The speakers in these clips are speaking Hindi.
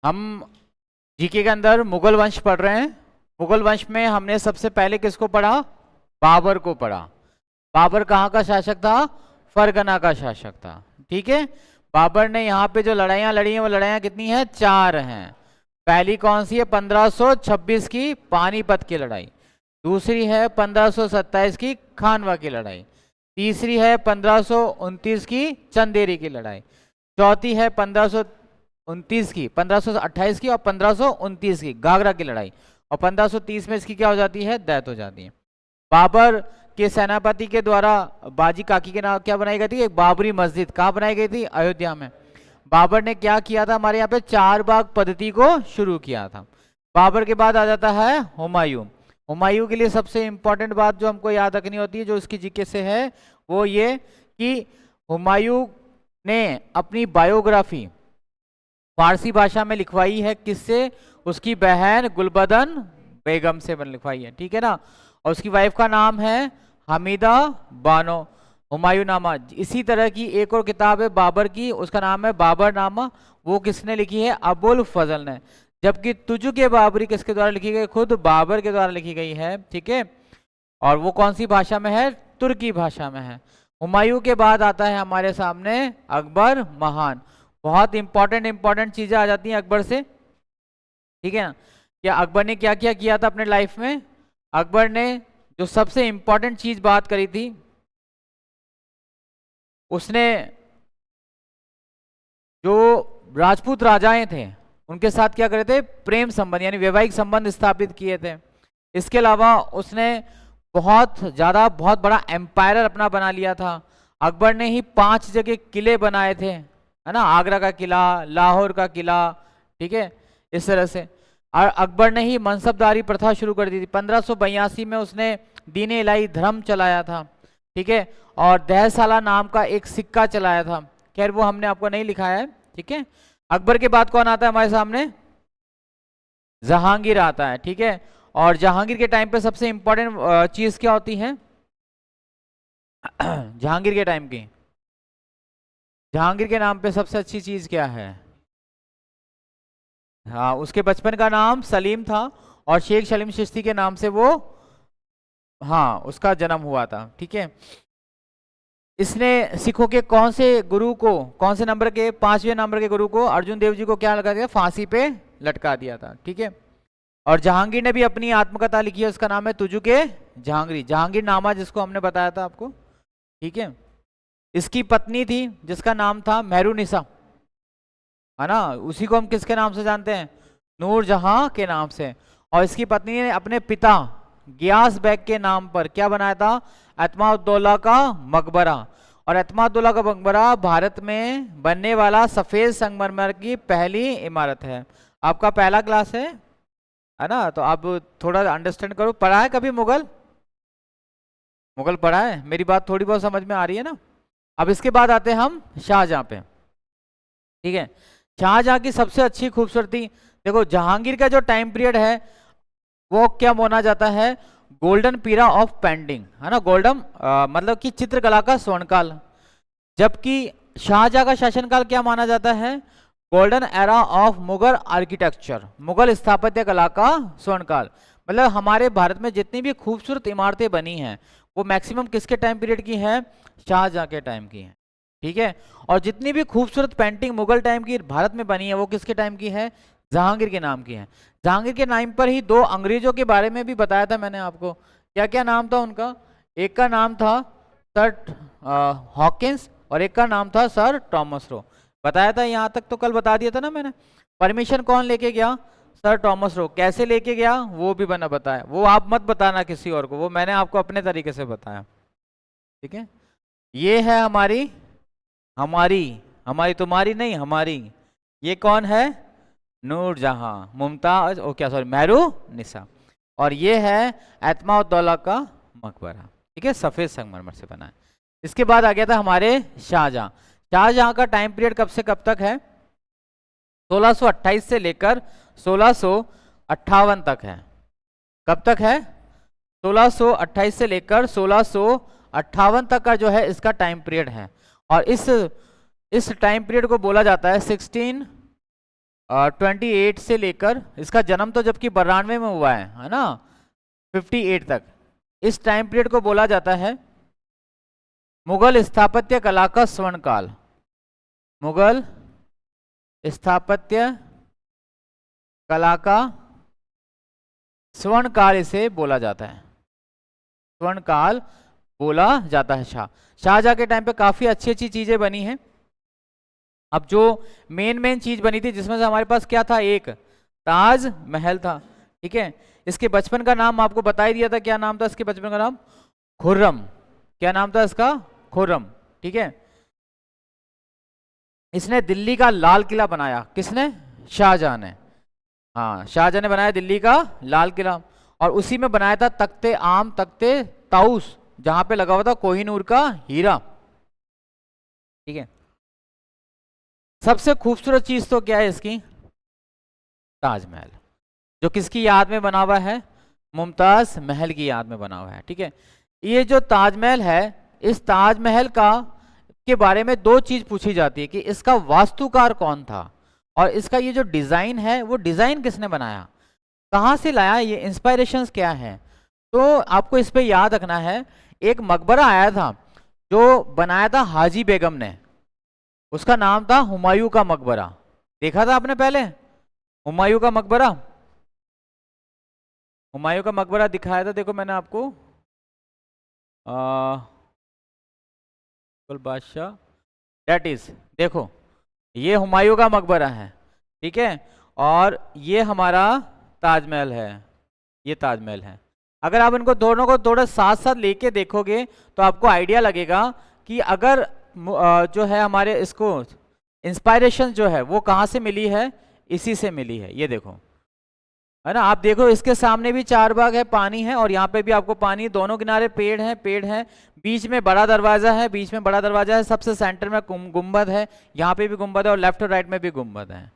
हम जीके के अंदर मुगल वंश पढ़ रहे हैं। मुगल वंश में हमने सबसे पहले किसको पढ़ा? बाबर को पढ़ा। बाबर कहाँ का शासक था? फरगना का शासक था। ठीक है, बाबर ने यहाँ पे जो लड़ाइयाँ लड़ी हैं वो लड़ाइयाँ कितनी हैं? 4 हैं। पहली कौन सी है? 1526 की पानीपत की लड़ाई। दूसरी है 1527 की खानवा की लड़ाई। तीसरी है 1529 की चंदेरी की लड़ाई। चौथी है 1529 की, 1528 की और 1529 की घाघरा की लड़ाई। और 1530 में इसकी क्या हो जाती है? डेथ हो जाती है। बाबर के सेनापति के द्वारा बाजी काकी के नाम क्या बनाई गई थी? एक बाबरी मस्जिद। कहाँ बनाई गई थी? अयोध्या में। बाबर ने क्या किया था? हमारे यहाँ पे 4 बाग पद्धति को शुरू किया था। बाबर के बाद आ जाता है हुमायूं। हुमायूं के लिए सबसे इंपॉर्टेंट बात जो हमको याद रखनी होती है, जो उसकी जीके से है, वो ये कि हुमायूं ने अपनी बायोग्राफी फारसी भाषा में लिखवाई है। किससे? उसकी बहन गुलबदन बेगम से लिखवाई है। ठीक है ना। और उसकी वाइफ का नाम है हमीदा बानो। हुमायूंनामा। इसी तरह की एक और किताब है बाबर की, उसका नाम है बाबरनामा। वो किसने लिखी है? अबुल फजल ने। जबकि तुजुक बाबरी किसके द्वारा लिखी गई? खुद बाबर के द्वारा लिखी गई है। ठीक है, और वो कौन सी भाषा में है? तुर्की भाषा में है। हुमायूं के बाद आता है हमारे सामने अकबर महान। बहुत इंपॉर्टेंट चीजें आ जाती हैं अकबर से। ठीक है ना। क्या अकबर ने क्या क्या किया था अपने लाइफ में? अकबर ने जो सबसे इंपॉर्टेंट चीज बात करी थी, उसने जो राजपूत राजाएं थे उनके साथ क्या करे थे? प्रेम संबंध यानी वैवाहिक संबंध स्थापित किए थे। इसके अलावा उसने बहुत बड़ा एम्पायर अपना बना लिया था। अकबर ने ही 5 जगह किले बनाए थे, है ना। आगरा का किला, लाहौर का किला, ठीक है, इस तरह से। और अकबर ने ही मनसबदारी प्रथा शुरू कर दी थी। 1582 में उसने दीन इलाही धर्म चलाया था। ठीक है, और दहसाला नाम का एक सिक्का चलाया था। खैर वो हमने आपको नहीं लिखाया है। ठीक है, अकबर के बाद कौन आता है हमारे सामने? जहांगीर आता है। ठीक है, और जहांगीर के टाइम पे सबसे इंपॉर्टेंट चीज क्या होती है? जहांगीर के टाइम की, जहांगीर के नाम पे सबसे अच्छी चीज क्या है? हाँ, उसके बचपन का नाम सलीम था और शेख सलीम चिश्ती के नाम से वो, हाँ, उसका जन्म हुआ था। ठीक है, इसने सिखों के कौन से गुरु को, कौन से नंबर के? 5वें नंबर के गुरु को, अर्जुन देव जी को क्या लगा दिया? फांसी पे लटका दिया था। ठीक है, और जहांगीर ने भी अपनी आत्मकथा लिखी है, उसका नाम है तुजुके जहांगीरी, जहांगीर नामा, जिसको हमने बताया था आपको। ठीक है, इसकी पत्नी थी जिसका नाम था मेहरुनिसा, है ना। उसी को हम किसके नाम से जानते हैं? नूरजहां के नाम से। और इसकी पत्नी ने अपने पिता गियास बेग के नाम पर क्या बनाया था? एतमाउद्दौला का मकबरा। और एतमाउद्दौला का मकबरा भारत में बनने वाला सफेद संगमरमर की पहली इमारत है। आपका पहला क्लास है ना, तो आप थोड़ा अंडरस्टैंड करो। पढ़ा है कभी मुगल? मुगल पढ़ा है? मेरी बात थोड़ी बहुत समझ में आ रही है ना। अब इसके बाद आते हैं हम शाहजहां पे। ठीक है, शाहजहां की सबसे अच्छी खूबसूरती देखो, जहांगीर का जो टाइम पीरियड है वो क्या माना जाता है? गोल्डन पीरा ऑफ पेंटिंग, है ना। गोल्डन मतलब कि चित्रकला का स्वर्णकाल। जबकि शाहजहां का शासनकाल क्या माना जाता है? Golden era of Mughal architecture, Mughal स्थापत्य कला का स्वर्णकाल। मतलब हमारे भारत में जितनी भी खूबसूरत इमारतें बनी हैं वो मैक्सिमम किसके टाइम पीरियड की है? शाहजहां के टाइम की है। ठीक है, और जितनी भी खूबसूरत पेंटिंग मुगल टाइम की भारत में बनी है वो किसके टाइम की है? जहांगीर के नाम की है। जहांगीर के नाम पर ही 2 अंग्रेजों के बारे में भी बताया था मैंने आपको। क्या क्या नाम था उनका? एक का नाम था सर हॉकिंस और एक का नाम था सर टॉमस रो। बताया था यहाँ तक तो कल बता दिया था ना मैंने। परमिशन कौन लेके गया? Sir Thomas Roe. कैसे लेके गया वो भी मैंने बताया, वो आप मत बताना किसी और को, वो मैंने आपको अपने तरीके से बताया। ठीक है, ये है हमारी हमारी हमारी तुम्हारी नहीं, हमारी। ये कौन है? नूरजहां, मुमताज, ओ क्या सॉरी, मेहरुनिसा। और ये है एतमाउद्दौला का मकबरा। ठीक है, सफेद संगमरमर से बना है। इसके बाद आ गया था हमारे शाहजहां। शाहजहां का टाइम पीरियड कब से कब तक है? 1628 से लेकर 1658 तक है। कब तक है? 1628 से लेकर 1658 तक का जो है इसका टाइम पीरियड है। और इस टाइम पीरियड को बोला जाता है 28 से लेकर, इसका जन्म तो जबकि 92 में हुआ है ना, 58 तक, इस टाइम पीरियड को बोला जाता है मुगल स्थापत्य कला का स्वर्ण काल। मुगल स्थापत्य कला का स्वर्ण काल इसे बोला जाता है, स्वर्ण काल बोला जाता है। शाहजहां के टाइम पे काफी अच्छी अच्छी चीजें बनी हैं। अब जो मेन चीज बनी थी जिसमें से हमारे पास क्या था, एक ताज महल था, ठीक है। इसके बचपन का नाम आपको बता ही दिया था, क्या नाम था इसके बचपन का नाम, खुर्रम। क्या नाम था इसका, खुर्रम, ठीक है। इसने दिल्ली का लाल किला बनाया, किसने, शाहजहां ने, हाँ शाहजहां ने बनाया दिल्ली का लाल किला, और उसी में बनाया था तख्ते आम, तख्ते ताउस, जहां पे लगा हुआ था कोहिनूर का हीरा, ठीक है। सबसे खूबसूरत चीज तो क्या है इसकी, ताजमहल, जो किसकी याद में बना हुआ है, मुमताज महल की याद में बना हुआ है, ठीक है। ये जो ताजमहल है, इस ताजमहल का के बारे में दो चीज पूछी जाती है कि इसका वास्तुकार कौन था, और इसका ये जो डिजाइन है वो डिजाइन किसने बनाया, कहां से लाया, ये इंस्पायरेशंस क्या है। तो आपको इस पे याद रखना है, एक मकबरा आया था जो बनाया था हाजी बेगम ने, उसका नाम था हुमायूं का मकबरा। देखा था आपने पहले हुमायूं का मकबरा, हुमायूं का मकबरा दिखाया था, देखो मैंने आपको, बादशाह, दैट इज, देखो ये हुमायूं का मकबरा है, ठीक है, और ये हमारा ताजमहल है, ये ताजमहल है। अगर आप इनको दोनों को थोड़ा साथ साथ लेके देखोगे तो आपको आइडिया लगेगा कि अगर जो है हमारे इसको इंस्पायरेशन जो है वो कहाँ से मिली है, इसी से मिली है। ये देखो, है ना, आप देखो इसके सामने भी चार बाग है, पानी है, और यहाँ पे भी आपको पानी, दोनों किनारे पेड़ हैं, पेड़ हैं, बीच में बड़ा दरवाजा है, बीच में बड़ा दरवाजा है, सबसे सेंटर में गुंबद है, यहाँ पे भी गुंबद है, और लेफ्ट और राइट में भी गुंबद है,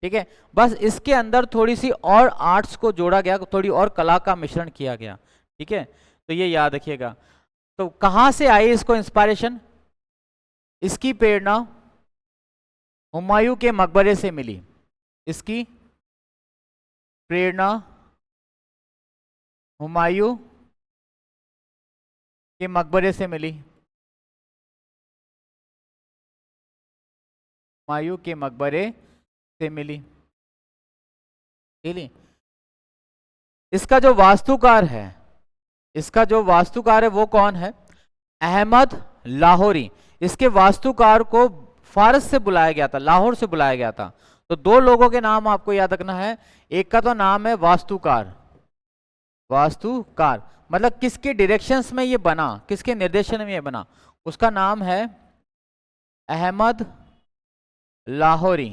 ठीक है। बस इसके अंदर थोड़ी सी और आर्ट्स को जोड़ा गया, थोड़ी और कला का मिश्रण किया गया, ठीक है। तो ये याद रखिएगा। तो कहाँ से आई इसको इंस्पायरेशन, इसकी प्रेरणा हुमायूं के मकबरे से मिली, इसकी प्रेरणा हुमायूं के मकबरे से मिली, हुमायूं के मकबरे से मिली, ठीक है। इसका जो वास्तुकार है, इसका जो वास्तुकार है वो कौन है, अहमद लाहौरी। इसके वास्तुकार को फारस से बुलाया गया था, लाहौर से बुलाया गया था। तो दो लोगों के नाम आपको याद रखना है, एक का तो नाम है वास्तुकार, वास्तुकार मतलब किसके डायरेक्शंस में ये बना, किसके निर्देशन में ये बना, उसका नाम है अहमद लाहौरी,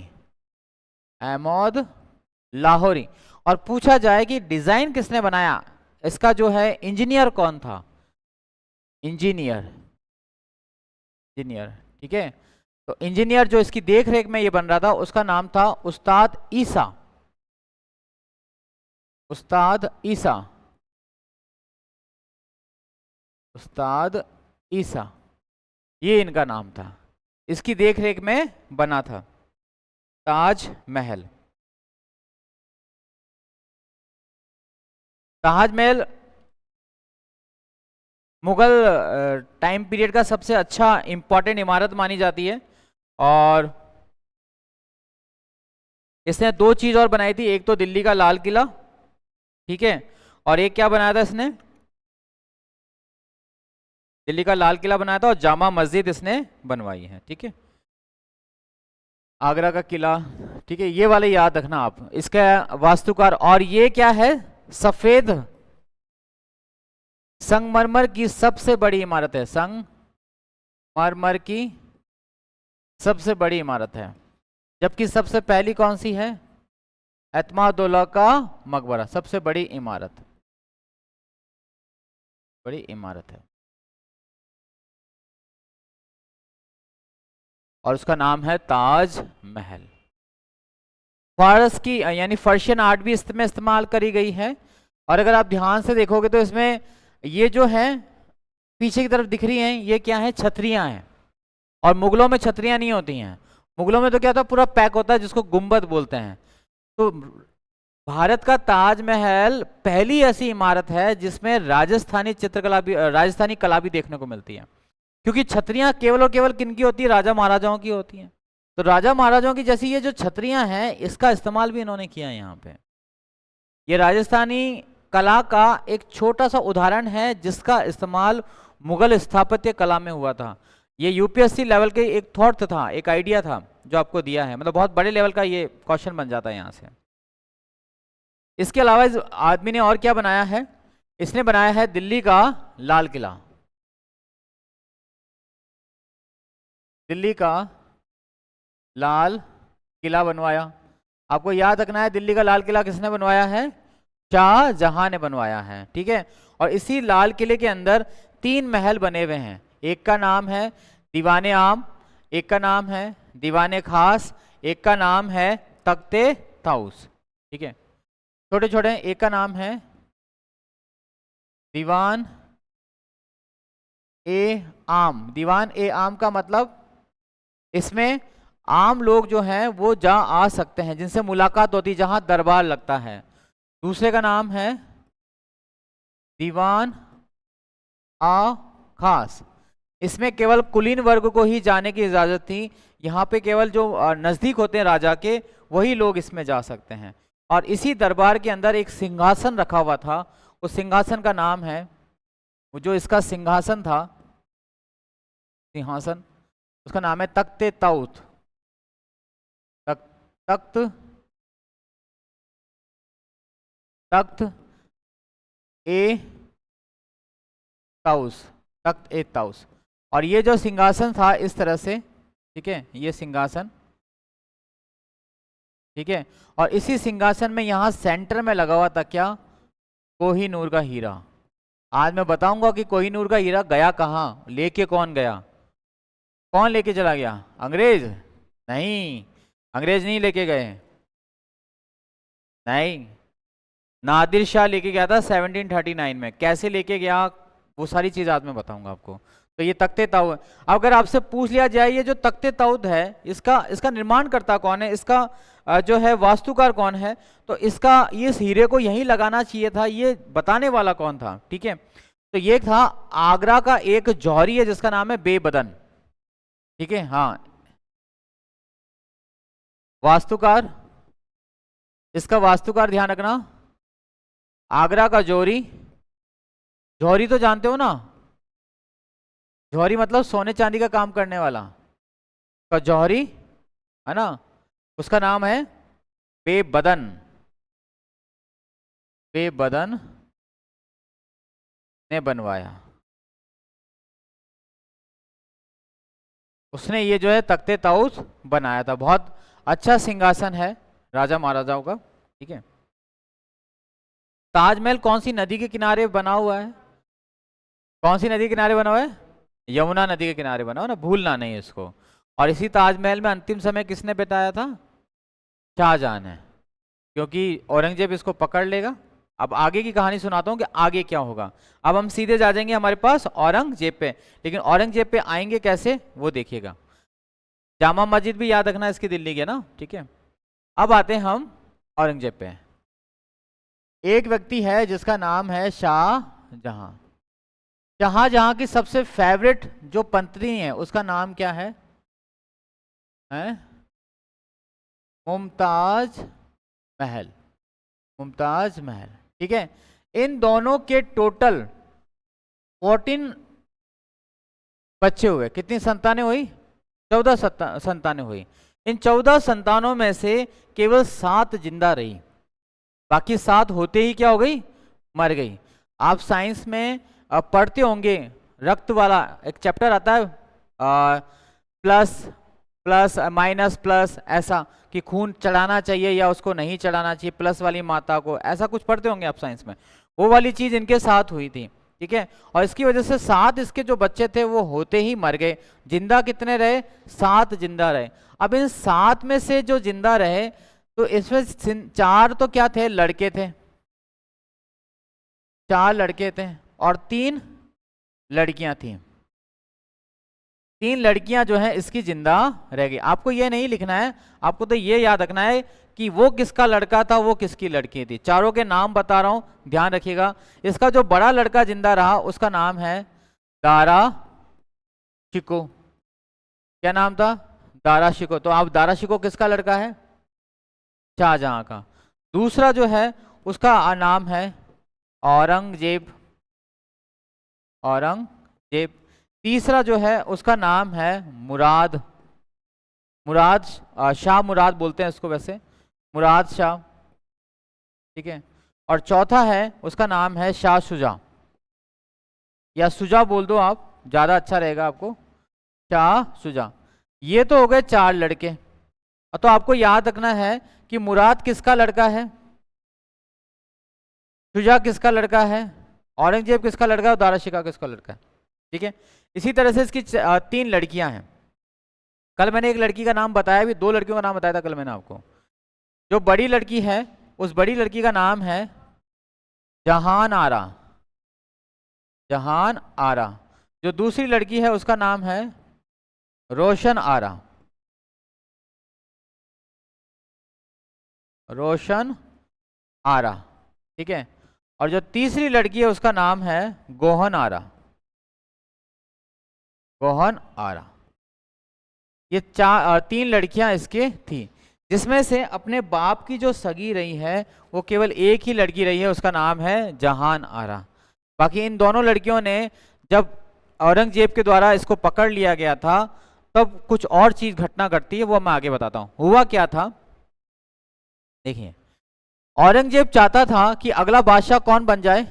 अहमद लाहौरी। और पूछा जाए कि डिजाइन किसने बनाया, इसका जो है इंजीनियर कौन था, इंजीनियर, इंजीनियर, ठीक है। तो इंजीनियर जो इसकी देख रेख में ये बन रहा था उसका नाम था उस्ताद ईसा, उस्ताद ईसा, उस्ताद ईसा, ये इनका नाम था, इसकी देख रेख में बना था ताजमहल। ताजमहल मुगल टाइम पीरियड का सबसे अच्छा इंपॉर्टेंट इमारत मानी जाती है। और इसने दो चीज और बनाई थी, एक तो दिल्ली का लाल किला, ठीक है, और एक क्या बनाया था इसने, दिल्ली का लाल किला बनाया था, और जामा मस्जिद इसने बनवाई है, ठीक है, आगरा का किला, ठीक है। ये वाले याद रखना आप, इसका वास्तुकार। और ये क्या है, सफेद संगमरमर की सबसे बड़ी इमारत है, संगमरमर की सबसे बड़ी इमारत है। जबकि सबसे पहली कौन सी है, एतमादुल्लाह का मकबरा, सबसे बड़ी इमारत, बड़ी इमारत है, और उसका नाम है ताज महल। फारस की यानी फर्शियन आर्ट भी इसमें इस्तेमाल करी गई है। और अगर आप ध्यान से देखोगे तो इसमें ये जो है पीछे की तरफ दिख रही हैं, ये क्या है, छतरियां हैं। और मुगलों में छतरियां नहीं होती हैं, मुगलों में तो क्या था, पूरा पैक होता है जिसको गुंबद बोलते हैं। तो भारत का ताजमहल पहली ऐसी इमारत है जिसमें राजस्थानी चित्रकला भी, राजस्थानी कला भी देखने को मिलती है। क्योंकि छतरियां केवल और केवल किनकी होती है? राजा महाराजाओं की होती हैं। तो राजा महाराजाओं की जैसी ये जो छतरियां हैं, इसका इस्तेमाल भी इन्होंने किया है यहाँ पे। ये राजस्थानी कला का एक छोटा सा उदाहरण है जिसका इस्तेमाल मुगल स्थापत्य कला में हुआ था। ये यूपीएससी लेवल के एक थॉट था, एक आइडिया था जो आपको दिया है, मतलब बहुत बड़े लेवल का ये क्वेश्चन बन जाता है यहाँ से। इसके अलावा इस आदमी ने और क्या बनाया है? इसने बनाया है दिल्ली का लाल किला। दिल्ली का लाल किला बनवाया। आपको याद रखना है, दिल्ली का लाल किला किसने बनवाया है? शाहजहां ने बनवाया है, ठीक है। और इसी लाल किले के अंदर 3 महल बने हुए हैं। एक का नाम है दीवाने आम, एक का नाम है दीवाने खास, एक का नाम है तख्ते ताउस, ठीक है। छोटे छोटे, एक का नाम है दीवान ए आम। दीवान ए आम का मतलब इसमें आम लोग जो हैं वो जा आ सकते हैं, जिनसे मुलाकात होती है, जहां दरबार लगता है। दूसरे का नाम है दीवान आ खास। इसमें केवल कुलीन वर्ग को ही जाने की इजाजत थी। यहाँ पे केवल जो नजदीक होते हैं राजा के, वही लोग इसमें जा सकते हैं। और इसी दरबार के अंदर एक सिंहासन रखा हुआ था। उस सिंहासन का नाम है, वो जो इसका सिंहासन था, सिंहासन, उसका नाम है तख्ते ताउत। तख्त तख्त ए ताउस, तख्त ए ताउस। और ये जो सिंहासन था इस तरह से, ठीक है, ये सिंहासन, ठीक है। और इसी सिंहासन में यहां सेंटर में लगा हुआ था क्या? कोहिनूर का हीरा। आज मैं बताऊंगा कि कोहिनूर का हीरा गया कहाँ, लेके कौन गया, कौन लेके चला गया? अंग्रेज? नहीं, अंग्रेज नहीं लेके गए, नहीं, नादिर शाह लेके गया था 1739 में। कैसे लेके गया वो सारी चीज आज मैं बताऊंगा आपको। तो ये तख्ते ताउत, अगर आपसे पूछ लिया जाए ये जो तख्ते ताउत है, इसका निर्माण करता कौन है, इसका जो है वास्तुकार कौन है, तो इसका इस हीरे को यहीं लगाना चाहिए था, ये बताने वाला कौन था? ठीक है, तो ये था आगरा का एक जौहरी है जिसका नाम है बेबदन, ठीक है। हाँ, वास्तुकार, इसका वास्तुकार ध्यान रखना, आगरा का जौहरी। जौहरी तो जानते हो ना, जौहरी मतलब सोने चांदी का काम करने वाला का जौहरी है ना, उसका नाम है बेबदन। बेबदन ने बनवाया, उसने ये जो है तख्ते ताउस बनाया था। बहुत अच्छा सिंहासन है राजा महाराजाओं का, ठीक है। ताजमहल कौन सी नदी के किनारे बना हुआ है? कौन सी नदी के किनारे बना हुआ है? यमुना नदी के किनारे बना हुआ ना, भूलना नहीं इसको। और इसी ताजमहल में अंतिम समय किसने बिताया था? शाहजहां ने, क्योंकि औरंगजेब इसको पकड़ लेगा। अब आगे की कहानी सुनाता हूँ कि आगे क्या होगा। अब हम सीधे जा जाएंगे हमारे पास औरंगजेब पे, लेकिन औरंगजेब पे आएंगे कैसे वो देखिएगा। जामा मस्जिद भी याद रखना इसकी, दिल्ली के ना, ठीक है। अब आते हैं हम औरंगजेब पे। एक व्यक्ति है जिसका नाम है शाहजहां। शाहजहां की सबसे फेवरेट जो पंत्नी है उसका नाम क्या है? मुमताज महल। मुमताज महल, ठीक है। इन दोनों के टोटल 14 बच्चे हुए। कितनी संतानें हुई? 14 संतानें हुई। इन 14 संतानों में से केवल 7 जिंदा रही, बाकी 7 होते ही क्या हो गई? मर गई। आप साइंस में पढ़ते होंगे, रक्त वाला एक चैप्टर आता है, प्लस प्लस माइनस प्लस, ऐसा कि खून चढ़ाना चाहिए या उसको नहीं चढ़ाना चाहिए, प्लस वाली माता को, ऐसा कुछ पढ़ते होंगे आप साइंस में। वो वाली चीज इनके साथ हुई थी, ठीक है। और इसकी वजह से 7 इसके जो बच्चे थे वो होते ही मर गए। जिंदा कितने रहे? 7 जिंदा रहे। अब इन 7 में से जो जिंदा रहे, तो इसमें 4 तो क्या थे? लड़के थे, 4 लड़के थे और 3 लड़कियां थी। 3 लड़कियां जो हैं इसकी जिंदा रह गई। आपको ये नहीं लिखना है, आपको तो ये याद रखना है कि वो किसका लड़का था, वो किसकी लड़की थी। चारों के नाम बता रहा हूं, ध्यान रखिएगा। इसका जो बड़ा लड़का जिंदा रहा उसका नाम है दारा शिको। क्या नाम था? दारा शिको। तो आप दारा शिको किसका लड़का है? शाहजहां का। दूसरा जो है उसका नाम है औरंगजेब। औरंगजेब। तीसरा जो है उसका नाम है मुराद। मुराद शाह मुराद बोलते हैं इसको वैसे, मुराद शाह। ठीक है। और चौथा है उसका नाम है शाह शुजा, या सुजा बोल दो आप, ज्यादा अच्छा रहेगा आपको, शाह शुजा। ये तो हो गए 4 लड़के। तो आपको याद रखना है कि मुराद किसका लड़का है, शुजा किसका लड़का है, औरंगजेब किसका लड़का है और दारा शिकोह किसका लड़का है। ठीक है। इसी तरह से इसकी 3 लड़कियां हैं। कल मैंने एक लड़की का नाम बताया, भी 2 लड़कियों का नाम बताया था कल मैंने आपको। जो बड़ी लड़की है उस बड़ी लड़की का नाम है जहान आरा। जहान आरा। जो दूसरी लड़की है उसका नाम है रोशन आरा। रोशन आरा। ठीक है। और जो तीसरी लड़की है उसका नाम है गोहन आरा। गोहन आरा। ये 3 लड़कियां इसके थी, जिसमें से अपने बाप की जो सगी रही है वो केवल एक ही लड़की रही है, उसका नाम है जहान आरा। बाकी इन दोनों लड़कियों ने, जब औरंगजेब के द्वारा इसको पकड़ लिया गया था, तब कुछ और चीज घटना घटती है, वो मैं आगे बताता हूं। हुआ क्या था देखिए, औरंगजेब चाहता था कि अगला बादशाह कौन बन जाए?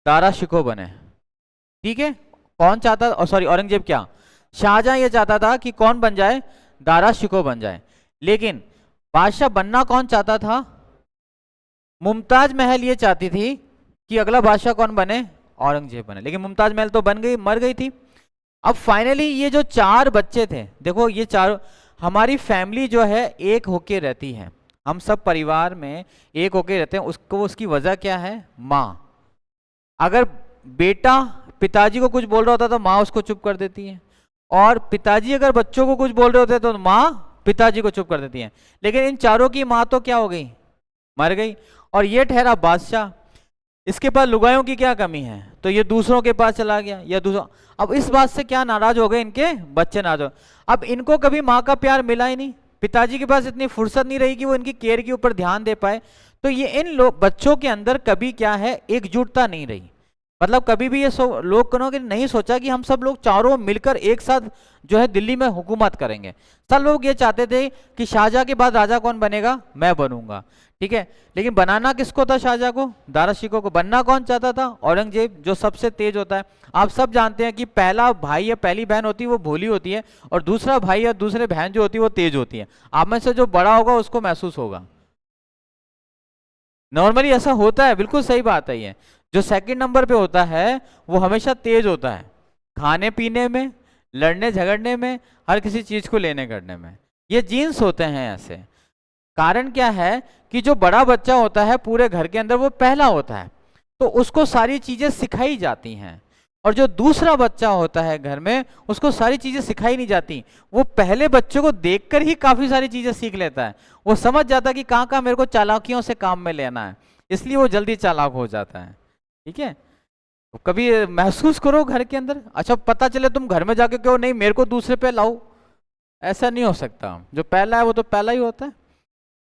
दारा शिकोह बने। ठीक है। कौन चाहता, और सॉरी औरंगजेब क्या, शाहजहां ये चाहता था कि कौन बन जाए? दारा शिकोह बन जाए। लेकिन बादशाह बनना कौन चाहता था? मुमताज महल ये चाहती थी कि अगला बादशाह कौन बने? औरंगजेब बने। लेकिन मुमताज महल तो बन गई, मर गई थी। अब फाइनली ये जो 4 बच्चे थे, देखो ये चारों, हमारी फैमिली जो है एक होके रहती है, हम सब परिवार में एक होके रहते हैं। उसको, उसकी वजह क्या है? माँ। अगर बेटा पिताजी को कुछ बोल रहा होता तो माँ उसको चुप कर देती है, और पिताजी अगर बच्चों को कुछ बोल रहे होते तो माँ पिताजी को चुप कर देती है। लेकिन इन चारों की माँ तो क्या हो गई? मर गई। और ये ठहरा बादशाह। इसके पास लुगाइयों की क्या कमी है, तो ये दूसरों के पास चला गया, या दूसरा। अब इस बात से क्या नाराज हो गए इनके बच्चे, नाराज हो। अब इनको कभी माँ का प्यार मिला ही नहीं, पिताजी के पास इतनी फुर्सत नहीं रही कि वो इनकी केयर के ऊपर ध्यान दे पाए। तो ये इन बच्चों के अंदर कभी क्या है, एकजुटता नहीं रही। मतलब कभी भी ये लोग ने नहीं सोचा कि हम सब लोग चारों मिलकर एक साथ जो है दिल्ली में हुकूमत करेंगे। सब लोग ये चाहते थे कि शाहजहां के बाद राजा कौन बनेगा? मैं बनूंगा। ठीक है। लेकिन बनाना किसको था? शाहजहां को, दारा शिकोह को। बनना कौन चाहता था? औरंगजेब, जो सबसे तेज होता है। आप सब जानते हैं कि पहला भाई या पहली बहन होती है वो भोली होती है, और दूसरा भाई या दूसरे बहन जो होती है वो तेज होती है। आप में से जो बड़ा होगा उसको महसूस होगा, नॉर्मली ऐसा होता है, बिल्कुल सही बात है। ये जो सेकंड नंबर पे होता है वो हमेशा तेज होता है, खाने पीने में, लड़ने झगड़ने में, हर किसी चीज को लेने करने में। ये जीन्स होते हैं ऐसे। कारण क्या है कि जो बड़ा बच्चा होता है पूरे घर के अंदर वो पहला होता है, तो उसको सारी चीजें सिखाई जाती हैं। और जो दूसरा बच्चा होता है घर में उसको सारी चीजें सिखाई नहीं जाती। वो पहले बच्चे को देखकर ही काफी सारी चीजें सीख लेता है। वो समझ जाता है कि कहाँ कहाँ मेरे को चालाकियों से काम में लेना है, इसलिए वो जल्दी चालाक हो जाता है। ठीक है। तो कभी महसूस करो घर के अंदर, अच्छा पता चले तुम घर में जाके कहो नहीं मेरे को दूसरे पे लाओ, ऐसा नहीं हो सकता। जो पहला है वो तो पहला ही होता है।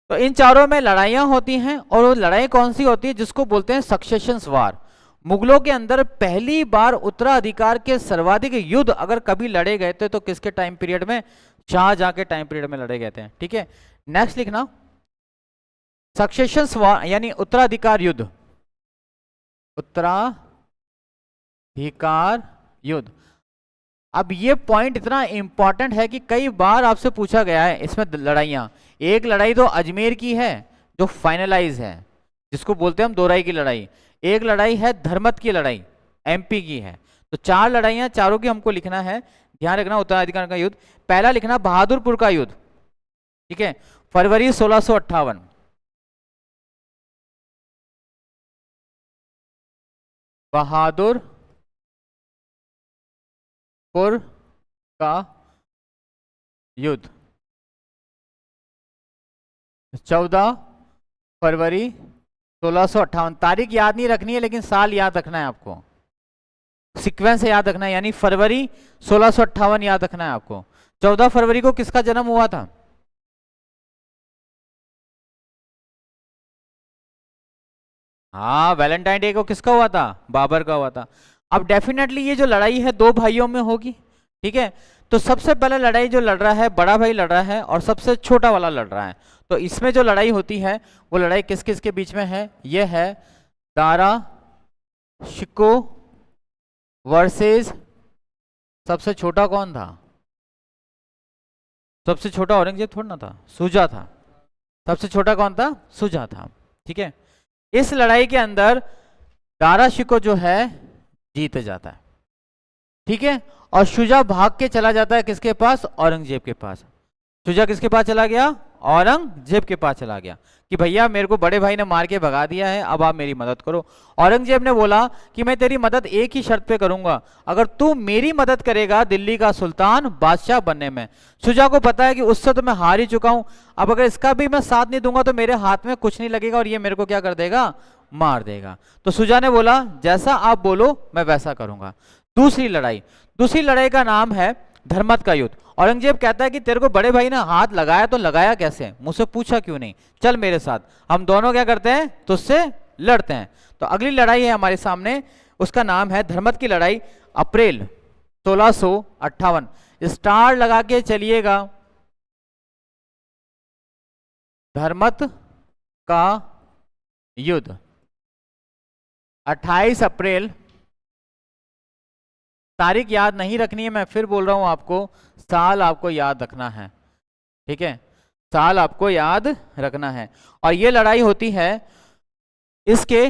तो इन चारों में लड़ाइयां होती हैं, और वो लड़ाई कौन सी होती है? जिसको बोलते हैं सक्सेशंस वार। मुगलों के अंदर पहली बार उत्तराधिकार के सर्वाधिक युद्ध अगर कभी लड़े गए थे तो किसके टाइम पीरियड में? शाहजहां के टाइम पीरियड में लड़े गए थे। ठीक है। नेक्स्ट लिखना, सक्सेशंस वार यानी उत्तराधिकार युद्ध। उत्तराधिकार युद्ध। अब ये पॉइंट इतना इंपॉर्टेंट है कि कई बार आपसे पूछा गया है इसमें लड़ाइयां। एक लड़ाई तो अजमेर की है जो फाइनलाइज है, जिसको बोलते हैं हम दोराई की लड़ाई। एक लड़ाई है धर्मत की लड़ाई, एमपी की है। तो 4 लड़ाइयां, चारों की हमको लिखना है। ध्यान रखना, उत्तराधिकार का युद्ध। पहला लिखना बहादुरपुर का युद्ध। ठीक है। फरवरी 1658। बहादुरपुर का युद्ध 14 फरवरी 1658। तारीख याद नहीं रखनी है लेकिन साल याद रखना है आपको, सीक्वेंस याद रखना है, यानी फरवरी 1658 याद रखना है आपको। 14 फरवरी को किसका जन्म हुआ था? हाँ, वैलेंटाइन डे को किसका हुआ था? बाबर का हुआ था। अब डेफिनेटली ये जो लड़ाई है दो भाइयों में होगी, ठीक है। तो सबसे पहले लड़ाई जो लड़ रहा है, बड़ा भाई लड़ रहा है और सबसे छोटा वाला लड़ रहा है। तो इसमें जो लड़ाई होती है वो लड़ाई किस किस के बीच में है? ये है दारा शिको वर्सेस, सबसे छोटा कौन था? सबसे छोटा औरंगजेब थोड़ा ना था, सुजा था। सबसे छोटा कौन था? सुजा था, ठीक है। इस लड़ाई के अंदर दारा शिको जो है जीत जाता है, ठीक है। और शुजा भाग के चला जाता है किसके पास? औरंगजेब के पास। शुजा किसके पास चला गया? औरंगजेब के पास चला गया कि भैया मेरे को बड़े भाई ने मार के भगा दिया है, अब आप मेरी मदद करो। औरंगजेब ने बोला कि मैं तेरी मदद एक ही शर्त पे करूंगा, अगर तू मेरी मदद करेगा दिल्ली का सुल्तान बादशाह बनने में। शुजा को पता है कि उससे तो मैं हार ही चुका हूं, अब अगर इसका भी मैं साथ नहीं दूंगा तो मेरे हाथ में कुछ नहीं लगेगा और ये मेरे को क्या कर देगा? मार देगा। तो शुजा ने बोला जैसा आप बोलो मैं वैसा करूंगा। दूसरी लड़ाई का नाम है धर्मत का युद्ध। औरंगजेब कहता है कि तेरे को बड़े भाई ने हाथ लगाया तो लगाया कैसे, मुझसे पूछा क्यों नहीं, चल मेरे साथ, हम दोनों क्या करते हैं, तुझसे लड़ते हैं। तो अगली लड़ाई है हमारे सामने, उसका नाम है धर्मत की लड़ाई, अप्रैल 1658। स्टार लगा के चलिएगा। धर्मत का युद्ध 28 अप्रैल, तारीख याद नहीं रखनी है, मैं फिर बोल रहा हूं आपको, साल आपको याद रखना है, ठीक है। साल आपको याद रखना है। और ये लड़ाई होती है इसके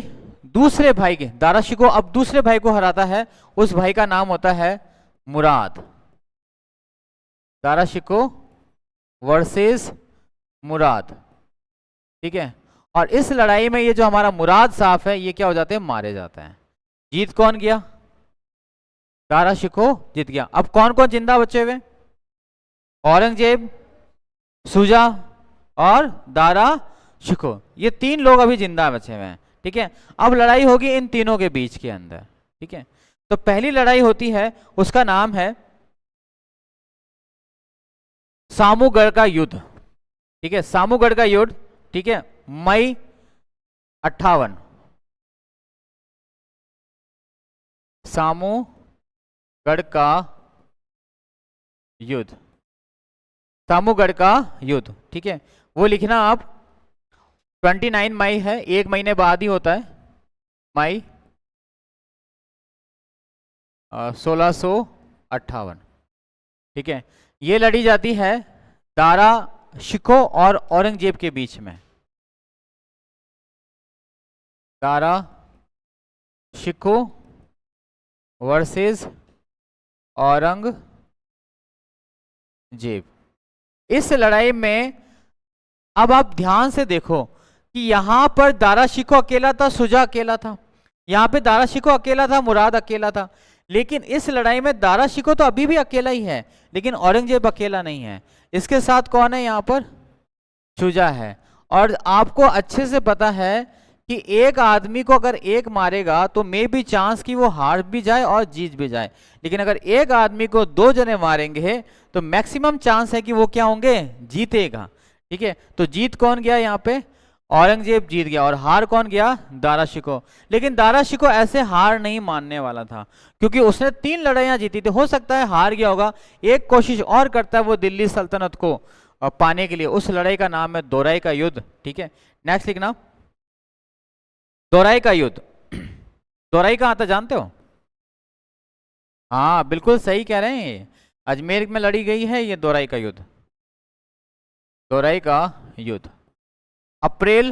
दूसरे भाई के, दारा शिको अब दूसरे भाई को हराता है, उस भाई का नाम होता है मुराद। दारा शिको वर्सेस मुराद, ठीक है। और इस लड़ाई में ये जो हमारा मुराद साहब है ये क्या हो जाते हैं? मारे जाते हैं। जीत कौन गया? दारा शिको जीत गया। अब कौन कौन जिंदा बचे हुए? औरंगजेब, सुजा और दारा शिको, ये तीन लोग अभी जिंदा बचे हुए हैं, ठीक है। अब लड़ाई होगी इन तीनों के बीच के अंदर, ठीक है। तो पहली लड़ाई होती है, उसका नाम है सामूगढ़ का युद्ध, ठीक है। सामूगढ़ का युद्ध, ठीक है, मई 58। सामूगढ़ का युद्ध, सामूगढ़ का युद्ध, ठीक है। वो लिखना आप, 29 मई है, एक महीने बाद ही होता है, मई 1658, ठीक है। ये लड़ी जाती है दारा शिको और औरंगजेब के बीच में। दारा शिको वर्सेस औरंगजेब। इस लड़ाई में अब आप ध्यान से देखो कि यहां पर दारा शिको अकेला था, सुजा अकेला था, यहां पे दारा शिको अकेला था, मुराद अकेला था। लेकिन इस लड़ाई में दारा शिको तो अभी भी अकेला ही है, लेकिन औरंगजेब अकेला नहीं है। इसके साथ कौन है? यहां पर शुजा है। और आपको अच्छे से पता है कि एक आदमी को अगर एक मारेगा तो मे भी चांस कि वो हार भी जाए और जीत भी जाए, लेकिन अगर एक आदमी को दो जने मारेंगे तो मैक्सिमम चांस है कि वो क्या होंगे? जीतेगा, ठीक है। तो जीत कौन गया यहाँ पे? औरंगजेब जीत गया। और हार कौन गया? दारा शिको। लेकिन दारा शिको ऐसे हार नहीं मानने वाला था, क्योंकि उसने 3 लड़ाइयां जीती थी, हो सकता है हार गया होगा, एक कोशिश और करता है वो दिल्ली सल्तनत को पाने के लिए। उस लड़ाई का नाम है दोराई का युद्ध, ठीक है। नेक्स्ट लिखना, दोराई का युद्ध। दोराई कहां था जानते हो? हाँ बिल्कुल सही कह रहे हैं, अजमेर में लड़ी गई है ये दोराई का युद्ध। दोराई का युद्ध अप्रैल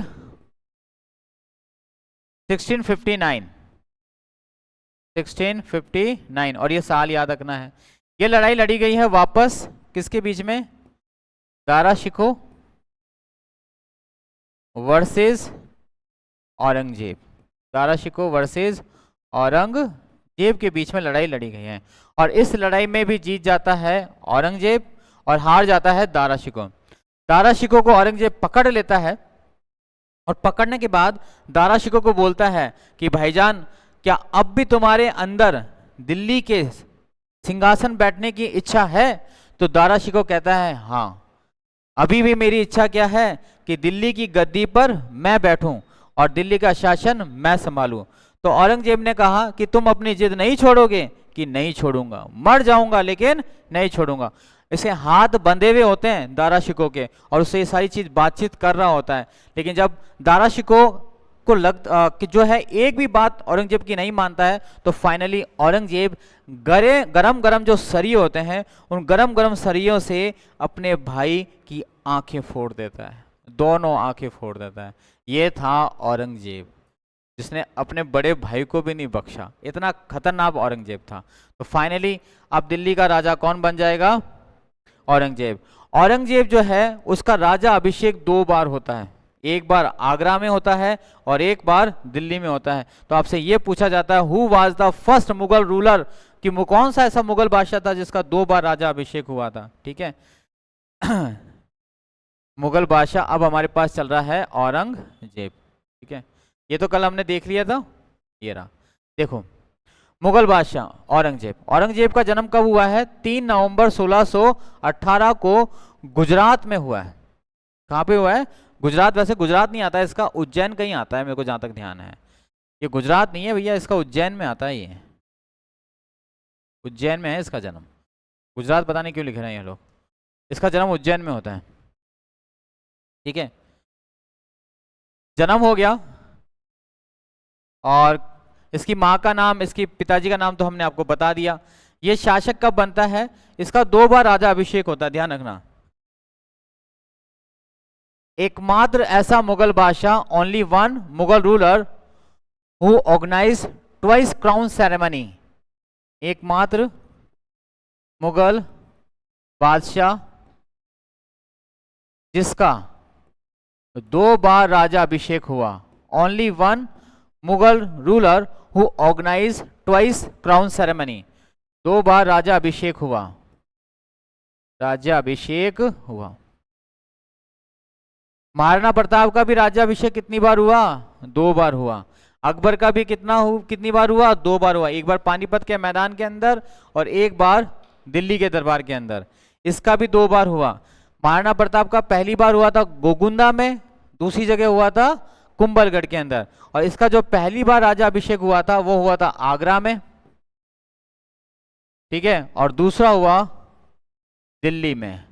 1659, 1659, और ये साल याद रखना है। ये लड़ाई लड़ी गई है वापस किसके बीच में? दारा शिको वर्सेस औरंगजेब। दारा शिको वर्सेस औरंगजेब, औरंगजेब के बीच में लड़ाई लड़ी गई है, और इस लड़ाई में भी जीत जाता है औरंगजेब और हार जाता है दारा शिकोह। दारा शिकोह को औरंगजेब पकड़ लेता है, और पकड़ने के बाद दारा शिकोह को बोलता है कि भाईजान, क्या अब भी तुम्हारे अंदर दिल्ली के सिंहासन बैठने की इच्छा है? तो दारा शिकोह कहता है, हाँ, अभी भी मेरी इच्छा क्या है कि दिल्ली की गद्दी पर मैं बैठूं और दिल्ली का शासन मैं संभालूं। तो औरंगजेब ने कहा कि तुम अपनी जिद नहीं छोड़ोगे? कि नहीं छोड़ूंगा, मर जाऊंगा लेकिन नहीं छोड़ूंगा। इसे हाथ बंधे हुए होते हैं दारा शिकोह के, और उससे ये सारी चीज बातचीत कर रहा होता है। लेकिन जब दारा शिकोह को कि जो है एक भी बात औरंगजेब की नहीं मानता है, तो फाइनली औरंगजेब गरम गरम जो सरिये होते हैं, उन गरम गरम सरियों से अपने भाई की आंखें फोड़ देता है, दोनों आंखें फोड़ देता है। ये था औरंगजेब, जिसने अपने बड़े भाई को भी नहीं बख्शा। इतना खतरनाक औरंगजेब था। तो फाइनली अब दिल्ली का राजा कौन बन जाएगा? औरंगजेब। औरंगजेब जो है उसका राजा अभिषेक 2 बार होता है, एक बार आगरा में होता है और एक बार दिल्ली में होता है। तो आपसे ये पूछा जाता है, who was the first Mughal ruler, कि कौन सा ऐसा मुगल बादशाह था जिसका 2 बार राजा अभिषेक हुआ था? ठीक है। मुगल बादशाह अब हमारे पास चल रहा है औरंगजेब। ठीक है, ये तो कल हमने देख लिया था, ये रहा। देखो, मुगल बादशाह औरंगजेब। औरंगजेब का जन्म कब हुआ है? 3 नवंबर 1618 को गुजरात में हुआ है। कहाँ पे हुआ है? गुजरात। वैसे गुजरात नहीं आता है इसका, उज्जैन कहीं आता है, मेरे को जहां तक ध्यान है। ये गुजरात नहीं है भैया, इसका उज्जैन में आता है। ये उज्जैन में है इसका जन्म। गुजरात पता नहीं क्यों लिख रहे हैं ये लोग। इसका जन्म उज्जैन में होता है। ठीक है, जन्म हो गया। और इसकी माँ का नाम, इसकी पिताजी का नाम तो हमने आपको बता दिया। ये शासक कब बनता है? इसका 2 बार राजा अभिषेक होता है, ध्यान रखना। एकमात्र ऐसा मुगल बादशाह, only one Mughal ruler who organise twice crown ceremony. एकमात्र मुगल बादशाह जिसका 2 बार राजा अभिषेक हुआ। Only one Mughal ruler who organise twice crown ceremony. 2 बार राजा अभिषेक हुआ, राजा अभिषेक हुआ। महाराणा प्रताप का भी राज्याभिषेक कितनी बार हुआ? 2 बार हुआ। अकबर का भी कितनी बार हुआ? 2 बार हुआ। एक बार पानीपत के मैदान के अंदर और एक बार दिल्ली के दरबार के अंदर। इसका भी 2 बार हुआ। महाराणा प्रताप का पहली बार हुआ था गोगुंदा में, दूसरी जगह हुआ था कुंभलगढ़ के अंदर। और इसका जो पहली बार राजा अभिषेक हुआ था वो हुआ था आगरा में। ठीक है, और दूसरा हुआ दिल्ली में।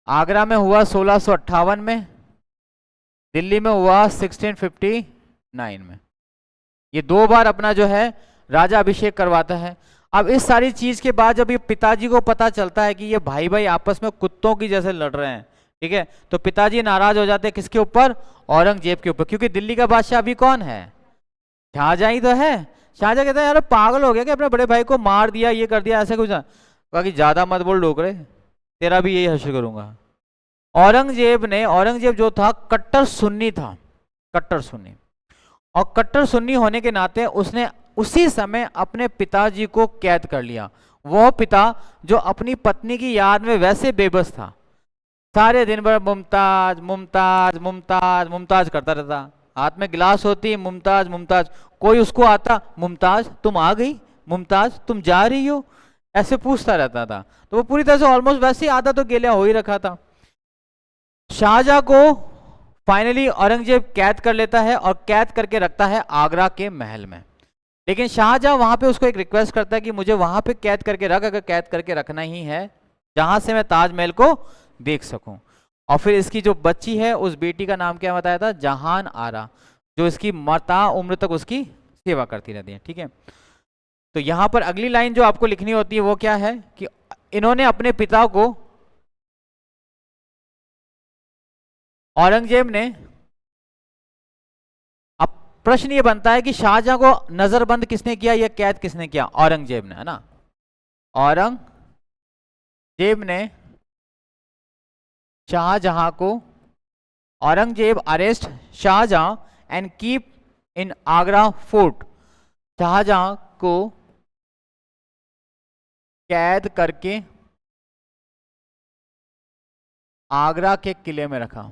आगरा में हुआ 1658 में, दिल्ली में हुआ 1659 में। ये 2 बार अपना जो है राजा अभिषेक करवाता है। अब इस सारी चीज के बाद जब ये पिताजी को पता चलता है कि ये भाई भाई आपस में कुत्तों की जैसे लड़ रहे हैं, ठीक है, तो पिताजी नाराज हो जाते हैं। किसके ऊपर? औरंगजेब के ऊपर। क्योंकि दिल्ली का बादशाह अभी कौन है? शाहजहां ही तो है। शाहजहां कहता है यार पागल हो गया कि अपने बड़े भाई को मार दिया, ये कर दिया, ऐसे कुछ। बाकी ज्यादा मत बोल डोकरे, तेरा भी यही हश्र करूंगा। औरंगजेब जो था कट्टर सुन्नी था, कट्टर सुन्नी। और कट्टर सुन्नी होने के नाते उसने उसी समय अपने पिताजी को कैद कर लिया। वो पिता जो अपनी पत्नी की याद में वैसे बेबस था, सारे दिन भर मुमताज मुमताज मुमताज मुमताज करता रहता। हाथ में गिलास होती, मुमताज मुमताज। कोई उसको आता, मुमताज तुम आ गई, मुमताज तुम जा रही हो, ऐसे पूछता रहता था। तो वो पूरी तरह से ऑलमोस्ट वैसे आधा तो गेलिया हो ही रखा था। शाहजहां को फाइनली औरंगजेब कैद कर लेता है और कैद करके रखता है आगरा के महल में। लेकिन शाहजहां वहां पे उसको एक रिक्वेस्ट करता है कि मुझे वहां पे कैद करके रख, अगर कैद करके रखना ही है, जहां से मैं ताजमहल को देख सकूं। और फिर इसकी जो बच्ची है उस बेटी का नाम क्या बताया था? जहान आरा, जो इसकी माता उम्र तक उसकी सेवा करती रहती है। ठीक है, तो यहां पर अगली लाइन जो आपको लिखनी होती है वो क्या है कि इन्होंने अपने पिता को, औरंगजेब ने, अब प्रश्न ये बनता है कि शाहजहां को नजरबंद किसने किया, यह कैद किसने किया? औरंगजेब ने, है ना। औरंगजेब ने शाहजहां को, Aurangzeb arrest Shahjahan and keep in Agra fort. Shahjahan को कैद करके आगरा के किले में रखा।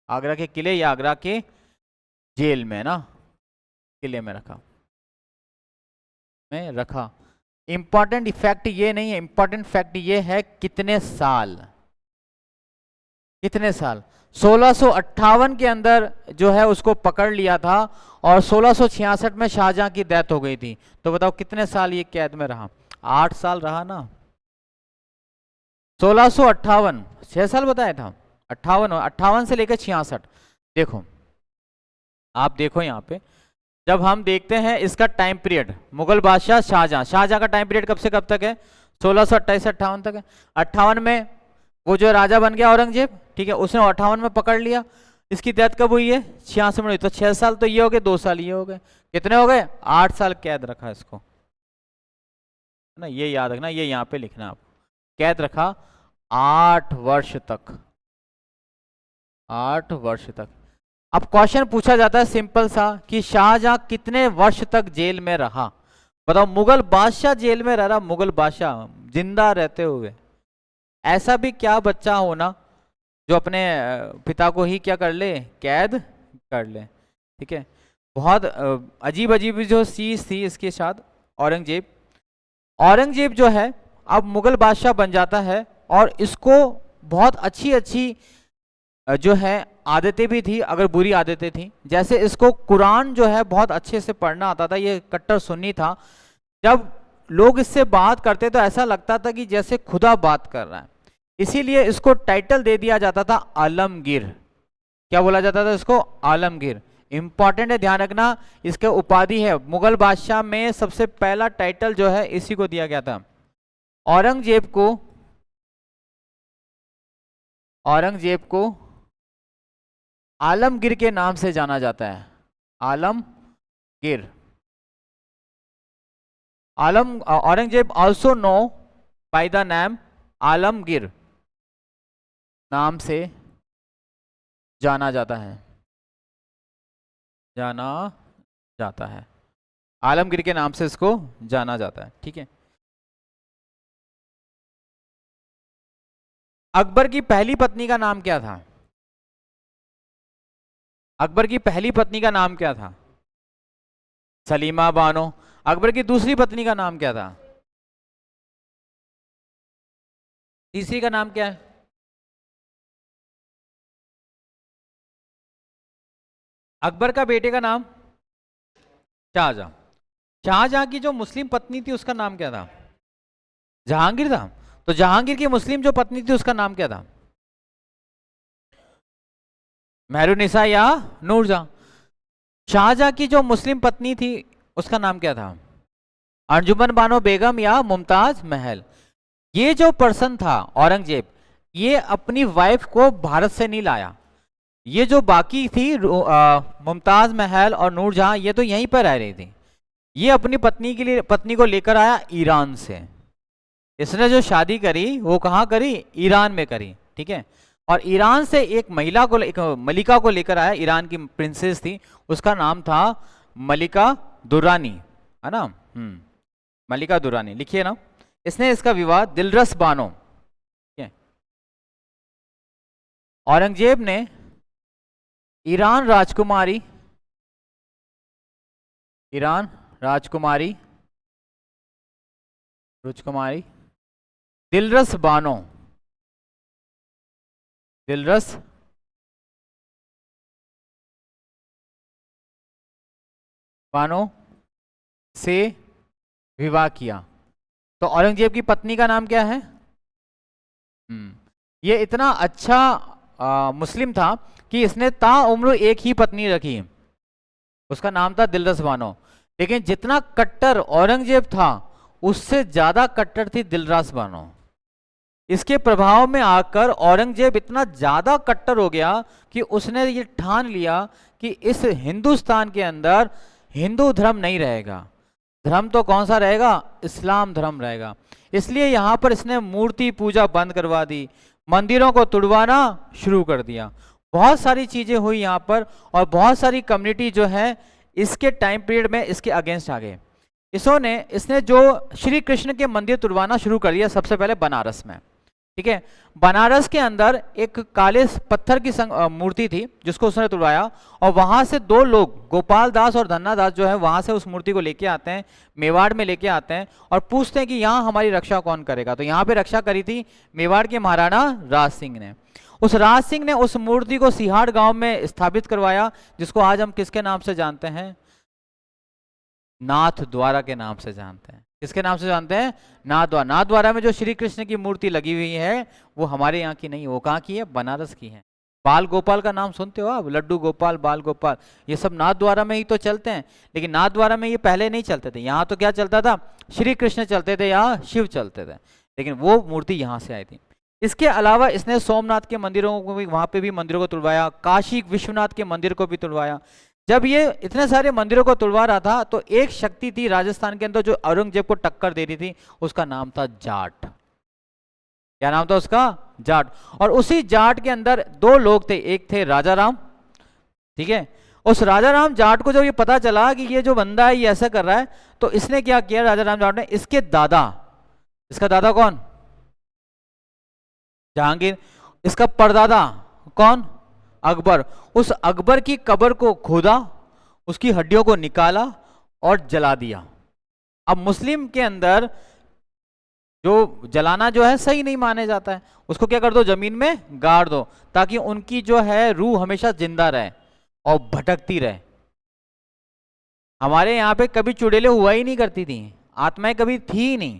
आगरा के किले या आगरा के जेल में ना, किले में रखा। इंपॉर्टेंट फैक्ट ये नहीं है, इंपॉर्टेंट फैक्ट ये है कितने साल, कितने साल। 1658 के अंदर जो है उसको पकड़ लिया था और 1666 में शाहजहां की डेथ हो गई थी। तो बताओ कितने साल ये कैद में रहा? 8 साल रहा ना। 1658, 6 साल बताया था, 58 से लेकर 66। देखो आप देखो यहाँ पे, जब हम देखते हैं इसका टाइम पीरियड, मुगल बादशाह शाहजहां का टाइम पीरियड कब से कब तक है? 1628 से 58 तक है। 58 में वो जो राजा बन गया औरंगजेब, ठीक है, उसने 58 में पकड़ लिया। इसकी डेथ कब हुई है? 86 में हुई। तो 6 साल तो ये हो गए, 2 साल ये हो गए, कितने हो गए? 8 साल कैद रखा इसको, है ना। ये याद रखना, ये यहाँ पे लिखना आप, कैद रखा 8 वर्ष तक, 8 वर्ष तक। अब क्वेश्चन पूछा जाता है सिंपल सा कि शाहजहां कितने वर्ष तक जेल में रहा? बताओ, मुगल बादशाह जेल में रह रहा, मुगल बादशाह जिंदा रहते हुए। ऐसा भी क्या बच्चा होना जो अपने पिता को ही क्या कर ले? कैद कर ले, ठीक है। बहुत अजीब अजीब जो चीज थी इसके साथ। औरंगजेब जो है अब मुगल बादशाह बन जाता है और इसको बहुत अच्छी अच्छी जो है आदतें भी थी, अगर बुरी आदतें थी। जैसे इसको कुरान जो है बहुत अच्छे से पढ़ना आता था, ये कट्टर सुन्नी था। जब लोग इससे बात करते तो ऐसा लगता था कि जैसे खुदा बात कर रहा है, इसीलिए इसको टाइटल दे दिया जाता था आलमगीर। क्या बोला जाता था इसको? आलमगीर। इंपॉर्टेंट है, ध्यान रखना, इसका उपाधि है। मुगल बादशाह में सबसे पहला टाइटल जो है इसी को दिया गया था। औरंगजेब को आलमगीर के नाम से जाना जाता है। Alamgir. Aurangzeb also know by the name Alamgir नाम से जाना जाता है, आलमगीर के नाम से इसको जाना जाता है, ठीक है। अकबर की पहली पत्नी का नाम क्या था? अकबर की पहली पत्नी का नाम क्या था? सलीमा बानो। अकबर की दूसरी पत्नी का नाम क्या था? तीसरी का नाम क्या है? अकबर का बेटे का नाम? शाहजहां। शाहजहां की जो मुस्लिम पत्नी थी उसका नाम क्या था? जहांगीर था। तो जहांगीर की मुस्लिम जो पत्नी थी उसका नाम क्या था? मेहरुनिसा या नूरजहां। शाहजहां की जो मुस्लिम पत्नी थी उसका नाम क्या था? अंजुमन बानो बेगम या मुमताज महल। ये जो पर्सन था औरंगजेब, ये अपनी वाइफ को भारत से नहीं लाया। ये जो बाकी थी मुमताज महल और नूरजहां, ये तो यहीं पर रह रही थी। ये अपनी पत्नी को लेकर आया ईरान से। इसने जो शादी करी वो कहाँ करी? ईरान में करी, ठीक है। और ईरान से एक मलिका को लेकर आया। ईरान की प्रिंसेस थी, उसका नाम था मलिका दुर्रानी, है ना। मलिका दुर्रानी लिखिए ना। इसने इसका विवाह दिलरस बानो, ठीक है। औरंगजेब ने ईरान राजकुमारी दिलरस बानो से विवाह किया। तो औरंगजेब की पत्नी का नाम क्या है? ये इतना अच्छा मुस्लिम था कि इसने ताउम्र एक ही पत्नी रखी, उसका नाम था दिलरस बानो। लेकिन जितना कट्टर औरंगजेब था उससे ज्यादा कट्टर थी दिलरस बानो। इसके प्रभाव में आकर औरंगजेब इतना ज्यादा कट्टर हो गया कि उसने ये ठान लिया कि इस हिंदुस्तान के अंदर हिंदू धर्म नहीं रहेगा। धर्म तो कौन सा रहेगा? इस्लाम धर्म रहेगा। इसलिए यहां पर इसने मूर्ति पूजा बंद करवा दी, मंदिरों को तुड़वाना शुरू कर दिया। बहुत सारी चीजें हुई यहाँ पर और बहुत सारी कम्युनिटी जो है इसके टाइम पीरियड में इसके अगेंस्ट आ गए। इसने जो श्री कृष्ण के मंदिर तुड़वाना शुरू कर दिया सबसे पहले बनारस में, ठीक है। बनारस के अंदर एक काले पत्थर की मूर्ति थी जिसको उसने तुड़वाया, और वहां से दो लोग, गोपाल दास और धन्ना दास जो है, वहां से उस मूर्ति को लेके आते हैं, मेवाड़ में लेके आते हैं और पूछते हैं कि यहाँ हमारी रक्षा कौन करेगा। तो यहाँ पे रक्षा करी थी मेवाड़ के महाराणा राज सिंह ने। उस राज सिंह ने उस मूर्ति को सिहाड़ गांव में स्थापित करवाया, जिसको आज हम किसके नाम से जानते हैं? नाथ द्वारा के नाम से जानते हैं। किसके नाम से जानते हैं? नाथ द्वारा। नाथ द्वारा में जो श्री कृष्ण की मूर्ति लगी हुई है वो हमारे यहाँ की नहीं, वो कहाँ की है? बनारस की है। बाल गोपाल का नाम सुनते हो आप? लड्डू गोपाल, बाल गोपाल, ये सब नाथ द्वारा में ही तो चलते हैं। लेकिन नाथ द्वारा में ये पहले नहीं चलते थे। यहाँ तो क्या चलता था? श्री कृष्ण चलते थे, यहाँ शिव चलते थे, लेकिन वो मूर्ति यहाँ से आई थी। इसके अलावा इसने सोमनाथ के मंदिरों को भी, वहां पे भी मंदिरों को तुड़वाया, काशी विश्वनाथ के मंदिर को भी तुड़वाया। जब ये इतने सारे मंदिरों को तुड़वा रहा था तो एक शक्ति थी राजस्थान के अंदर जो औरंगजेब को टक्कर दे रही थी, उसका नाम था जाट। क्या नाम था उसका? जाट। और उसी जाट के अंदर दो लोग थे, एक थे राजा राम, ठीक है। उस राजा राम जाट को जब ये पता चला कि ये जो बंदा है ये ऐसा कर रहा है, तो इसने क्या किया? राजा राम जाट ने इसके दादा, इसका दादा कौन? जहांगीर। इसका परदादा कौन? अकबर। उस अकबर की कब्र को खोदा, उसकी हड्डियों को निकाला और जला दिया। अब मुस्लिम के अंदर जो जलाना जो है सही नहीं माने जाता है, उसको क्या कर दो? जमीन में गाड़ दो, ताकि उनकी जो है रूह हमेशा जिंदा रहे और भटकती रहे। हमारे यहाँ पे कभी चुड़ैलें हुआ ही नहीं करती थी, आत्माएं कभी थी ही नहीं।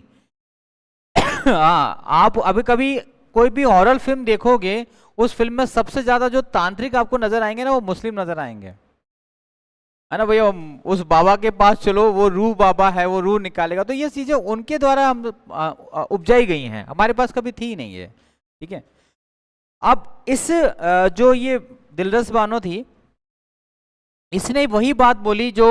आप अभी कभी कोई भी हॉरर फिल्म देखोगे, उस फिल्म में सबसे ज्यादा जो तांत्रिक आपको नजर आएंगे ना, वो मुस्लिम नजर आएंगे, है ना भैया। उस बाबा के पास चलो, वो रूह बाबा है, वो रूह निकालेगा। तो ये चीजें उनके द्वारा हम उपजाई गई हैं, हमारे पास कभी थी नहीं है, ठीक है। अब इस जो ये दिलरस बानो थी, इसने वही बात बोली जो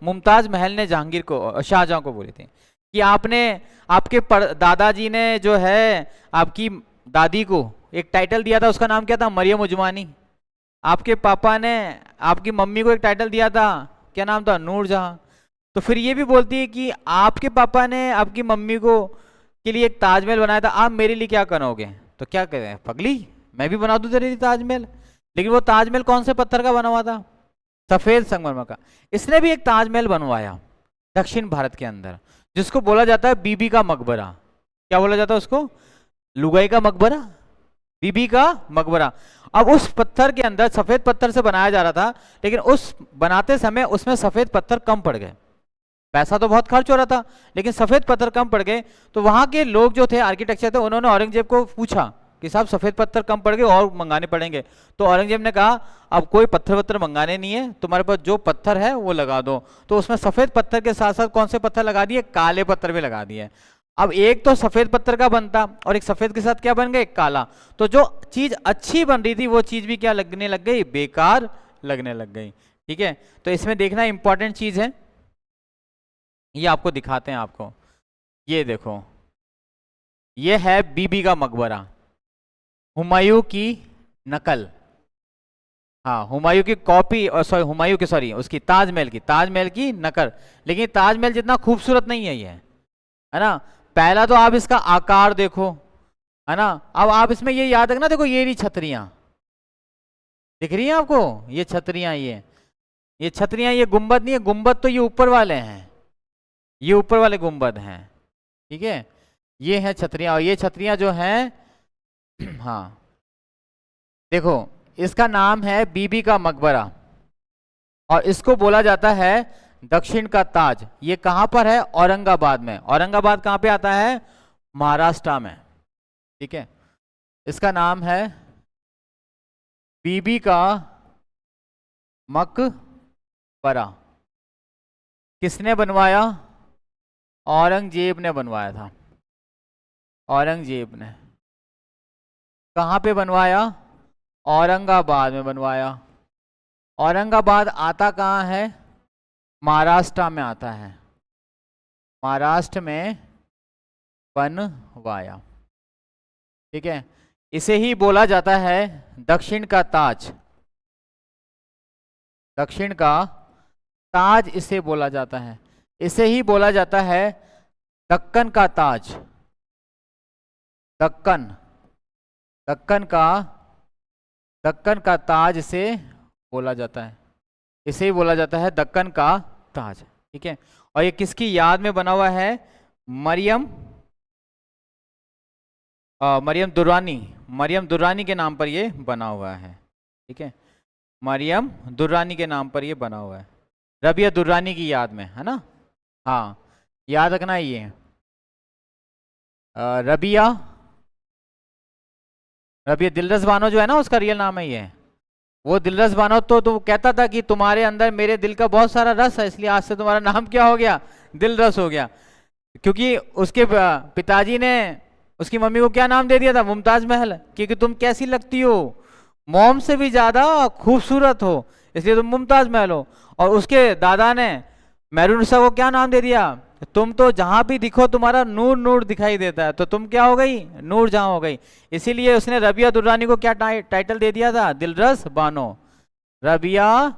मुमताज महल ने जहांगीर को, शाहजहां को बोली थी कि आपने, आपके दादाजी ने जो है आपकी दादी को एक टाइटल दिया था, उसका नाम क्या था? मरियम उजमानी। आपके पापा ने आपकी मम्मी को एक टाइटल दिया था, क्या नाम था? नूरजहां। तो फिर ये भी बोलती है कि आपके पापा ने आपकी मम्मी को के लिए एक ताजमहल बनाया था, आप मेरे लिए क्या करोगे? तो क्या करें? पगली, मैं भी बना दूं तेरे लिए ताजमहल। लेकिन वो ताजमहल कौन से पत्थर का बना हुआ था? सफेद संगमरमर का। इसने भी एक ताजमहल बनवाया दक्षिण भारत के अंदर, जिसको बोला जाता है बीबी का मकबरा। क्या बोला जाता है उसको? लुगाई का मकबरा, बीबी का मकबरा। अब उस पत्थर के अंदर सफेद पत्थर से बनाया जा रहा था, लेकिन उस बनाते समय उसमें सफेद पत्थर कम पड़ गए। पैसा तो बहुत खर्च हो रहा था, लेकिन सफेद पत्थर कम पड़ गए। तो वहां के लोग जो थे, आर्किटेक्चर थे, उन्होंने औरंगजेब को पूछा कि साहब सफेद पत्थर कम पड़ गए और मंगाने पड़ेंगे। तो औरंगजेब ने कहा अब कोई पत्थर वत्थर मंगाने नहीं है, तुम्हारे पास जो पत्थर है वो लगा दो। तो उसमें सफेद पत्थर के साथ साथ कौन से पत्थर लगा दिए? काले पत्थर भी लगा दिए। अब एक तो सफेद पत्थर का बनता और एक सफेद के साथ क्या बन गए? काला। तो जो चीज अच्छी बन रही थी वो चीज भी क्या लगने लग गई? बेकार लगने लग गई, ठीक है। तो इसमें देखना इंपॉर्टेंट चीज है, ये आपको दिखाते हैं आपको। ये देखो, ये है बीबी का मकबरा, हुमायूं की नकल, हाँ हुमायूं की कॉपी, और सॉरी हुमायूं की, सॉरी उसकी ताजमहल की नकल। लेकिन ताजमहल जितना खूबसूरत नहीं है ये, है ना। पहला तो आप इसका आकार देखो, है ना। अब आप इसमें ये याद रखना, देखो ये रही छतरियां, दिख रही हैं आपको? ये छतरियां, ये छतरियां, ये गुंबद नहीं है, गुंबद तो ये ऊपर वाले हैं, ये ऊपर वाले गुंबद हैं, ठीक है। ये है छतरियां, और ये छतरियां जो हैं हाँ देखो, इसका नाम है बीबी का मकबरा, और इसको बोला जाता है दक्षिण का ताज। ये कहां पर है? औरंगाबाद में। औरंगाबाद कहां पे आता है? महाराष्ट्र में, ठीक है। इसका नाम है बीबी का मकबरा। किसने बनवाया? औरंगजेब ने बनवाया था। औरंगजेब ने कहां पे बनवाया? औरंगाबाद में बनवाया। औरंगाबाद आता कहां है? महाराष्ट्र में आता है, महाराष्ट्र में बनवाया, ठीक है। इसे ही बोला जाता है दक्षिण का ताज। दक्षिण का ताज इसे बोला जाता है। इसे ही बोला जाता है दक्कन का ताज। दक्कन, दक्कन का, दक्कन का ताज इसे बोला जाता है, इसे ही बोला जाता है दक्कन का ताज। ठीक है, और ये किसकी याद में बना हुआ है? मरियम, मरियम दुर्रानी, मरियम दुर्रानी के नाम पर ये बना हुआ है। ठीक है, मरियम दुर्रानी के नाम पर ये बना हुआ है, रबिया दुर्रानी की याद में, है ना। हाँ, याद रखना है ये रबिया, रबिया दिलरस बानो जो है ना, उसका रियल नाम है ये। वो दिलरस बानो तो कहता था कि तुम्हारे अंदर मेरे दिल का बहुत सारा रस है, इसलिए आज से तुम्हारा नाम क्या हो गया? दिलरस हो गया। क्योंकि उसके पिताजी ने उसकी मम्मी को क्या नाम दे दिया था? मुमताज महल, क्योंकि तुम कैसी लगती हो? मॉम से भी ज्यादा खूबसूरत हो, इसलिए तुम मुमताज महल हो। और उसके दादा ने मेहरुनिसा को क्या नाम दे दिया? तुम तो जहां भी दिखो तुम्हारा नूर नूर दिखाई देता है, तो तुम क्या हो गई? नूर जहां हो गई। इसीलिए उसने रबिया दुर्रानी को क्या टाइटल दे दिया था? दिलरस बानो, रबिया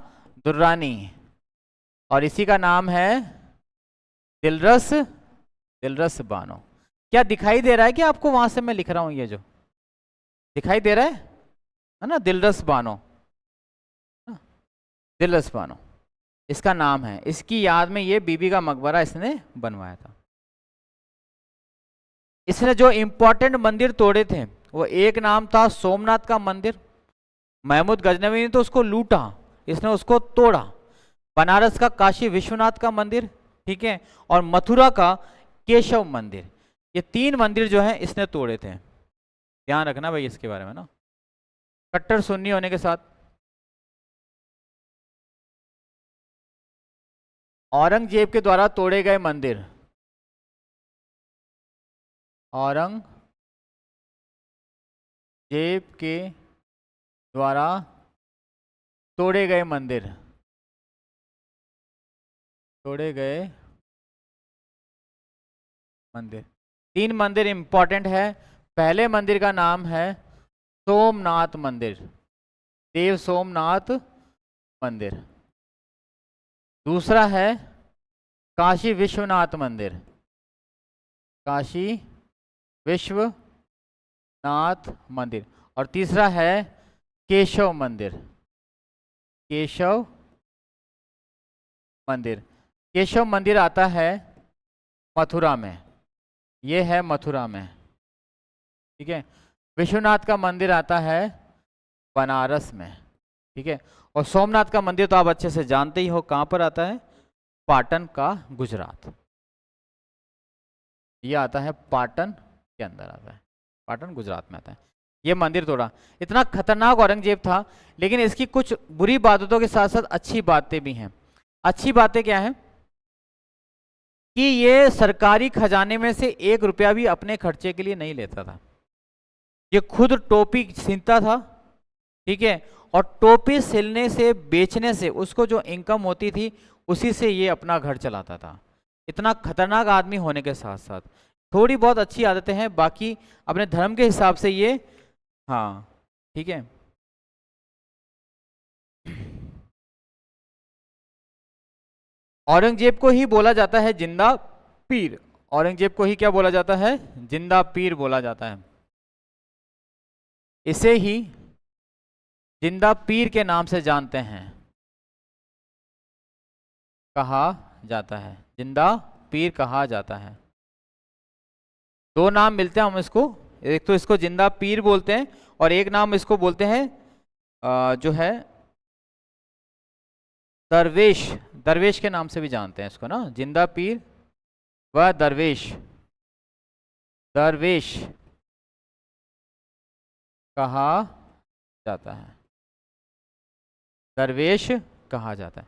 दुर्रानी। और इसी का नाम है दिलरस, दिलरस बानो। क्या दिखाई दे रहा है कि आपको? वहां से मैं लिख रहा हूं, ये जो दिखाई दे रहा है ना, दिलरस बानो, दिलरस बानो इसका नाम है। इसकी याद में ये बीबी का मकबरा इसने बनवाया था। इसने जो इंपॉर्टेंट मंदिर तोड़े थे, वो एक नाम था सोमनाथ का मंदिर। महमूद गजनवी ने तो उसको लूटा, इसने उसको तोड़ा। बनारस का काशी विश्वनाथ का मंदिर, ठीक है, और मथुरा का केशव मंदिर, ये 3 मंदिर जो है इसने तोड़े थे। ध्यान रखना भाई इसके बारे में ना, कट्टर सुन्नी होने के साथ। औरंगजेब के द्वारा तोड़े गए मंदिर, औरंगजेब के द्वारा तोड़े गए मंदिर, तोड़े गए मंदिर। 3 मंदिर इंपॉर्टेंट है। पहले मंदिर का नाम है सोमनाथ मंदिर, देव सोमनाथ मंदिर। दूसरा है काशी विश्वनाथ मंदिर, काशी विश्वनाथ मंदिर। और तीसरा है केशव मंदिर, केशव मंदिर। केशव मंदिर आता है मथुरा में, ये है मथुरा में, ठीक है। विश्वनाथ का मंदिर आता है बनारस में, ठीक है। और सोमनाथ का मंदिर तो आप अच्छे से जानते ही हो, कहां पर आता है? पाटन का, गुजरात। ये आता है पाटन के अंदर आता है, पाटन गुजरात में आता है। ये मंदिर तोड़ा। इतना खतरनाक औरंगजेब था, लेकिन इसकी कुछ बुरी बातों के साथ साथ अच्छी बातें भी हैं। अच्छी बातें क्या है कि ये सरकारी खजाने में से 1 रुपया भी अपने खर्चे के लिए नहीं लेता था। ये खुद टोपी सीनता था, ठीक है, और टोपी सिलने से, बेचने से उसको जो इनकम होती थी, उसी से ये अपना घर चलाता था। इतना खतरनाक आदमी होने के साथ साथ थोड़ी बहुत अच्छी आदतें हैं, बाकी अपने धर्म के हिसाब से ये, हाँ, ठीक है। औरंगजेब को ही बोला जाता है जिंदा पीर, औरंगजेब को ही क्या बोला जाता है? जिंदा पीर बोला जाता है। इसे ही जिंदा पीर के नाम से जानते हैं, कहा जाता है, जिंदा पीर कहा जाता है। 2 नाम मिलते हैं हम इसको, एक तो इसको जिंदा पीर बोलते हैं, और एक नाम इसको बोलते हैं जो है दरवेश, दरवेश के नाम से भी जानते हैं इसको ना, जिंदा पीर व दरवेश, दरवेश कहा जाता है, दरवेश कहा जाता है।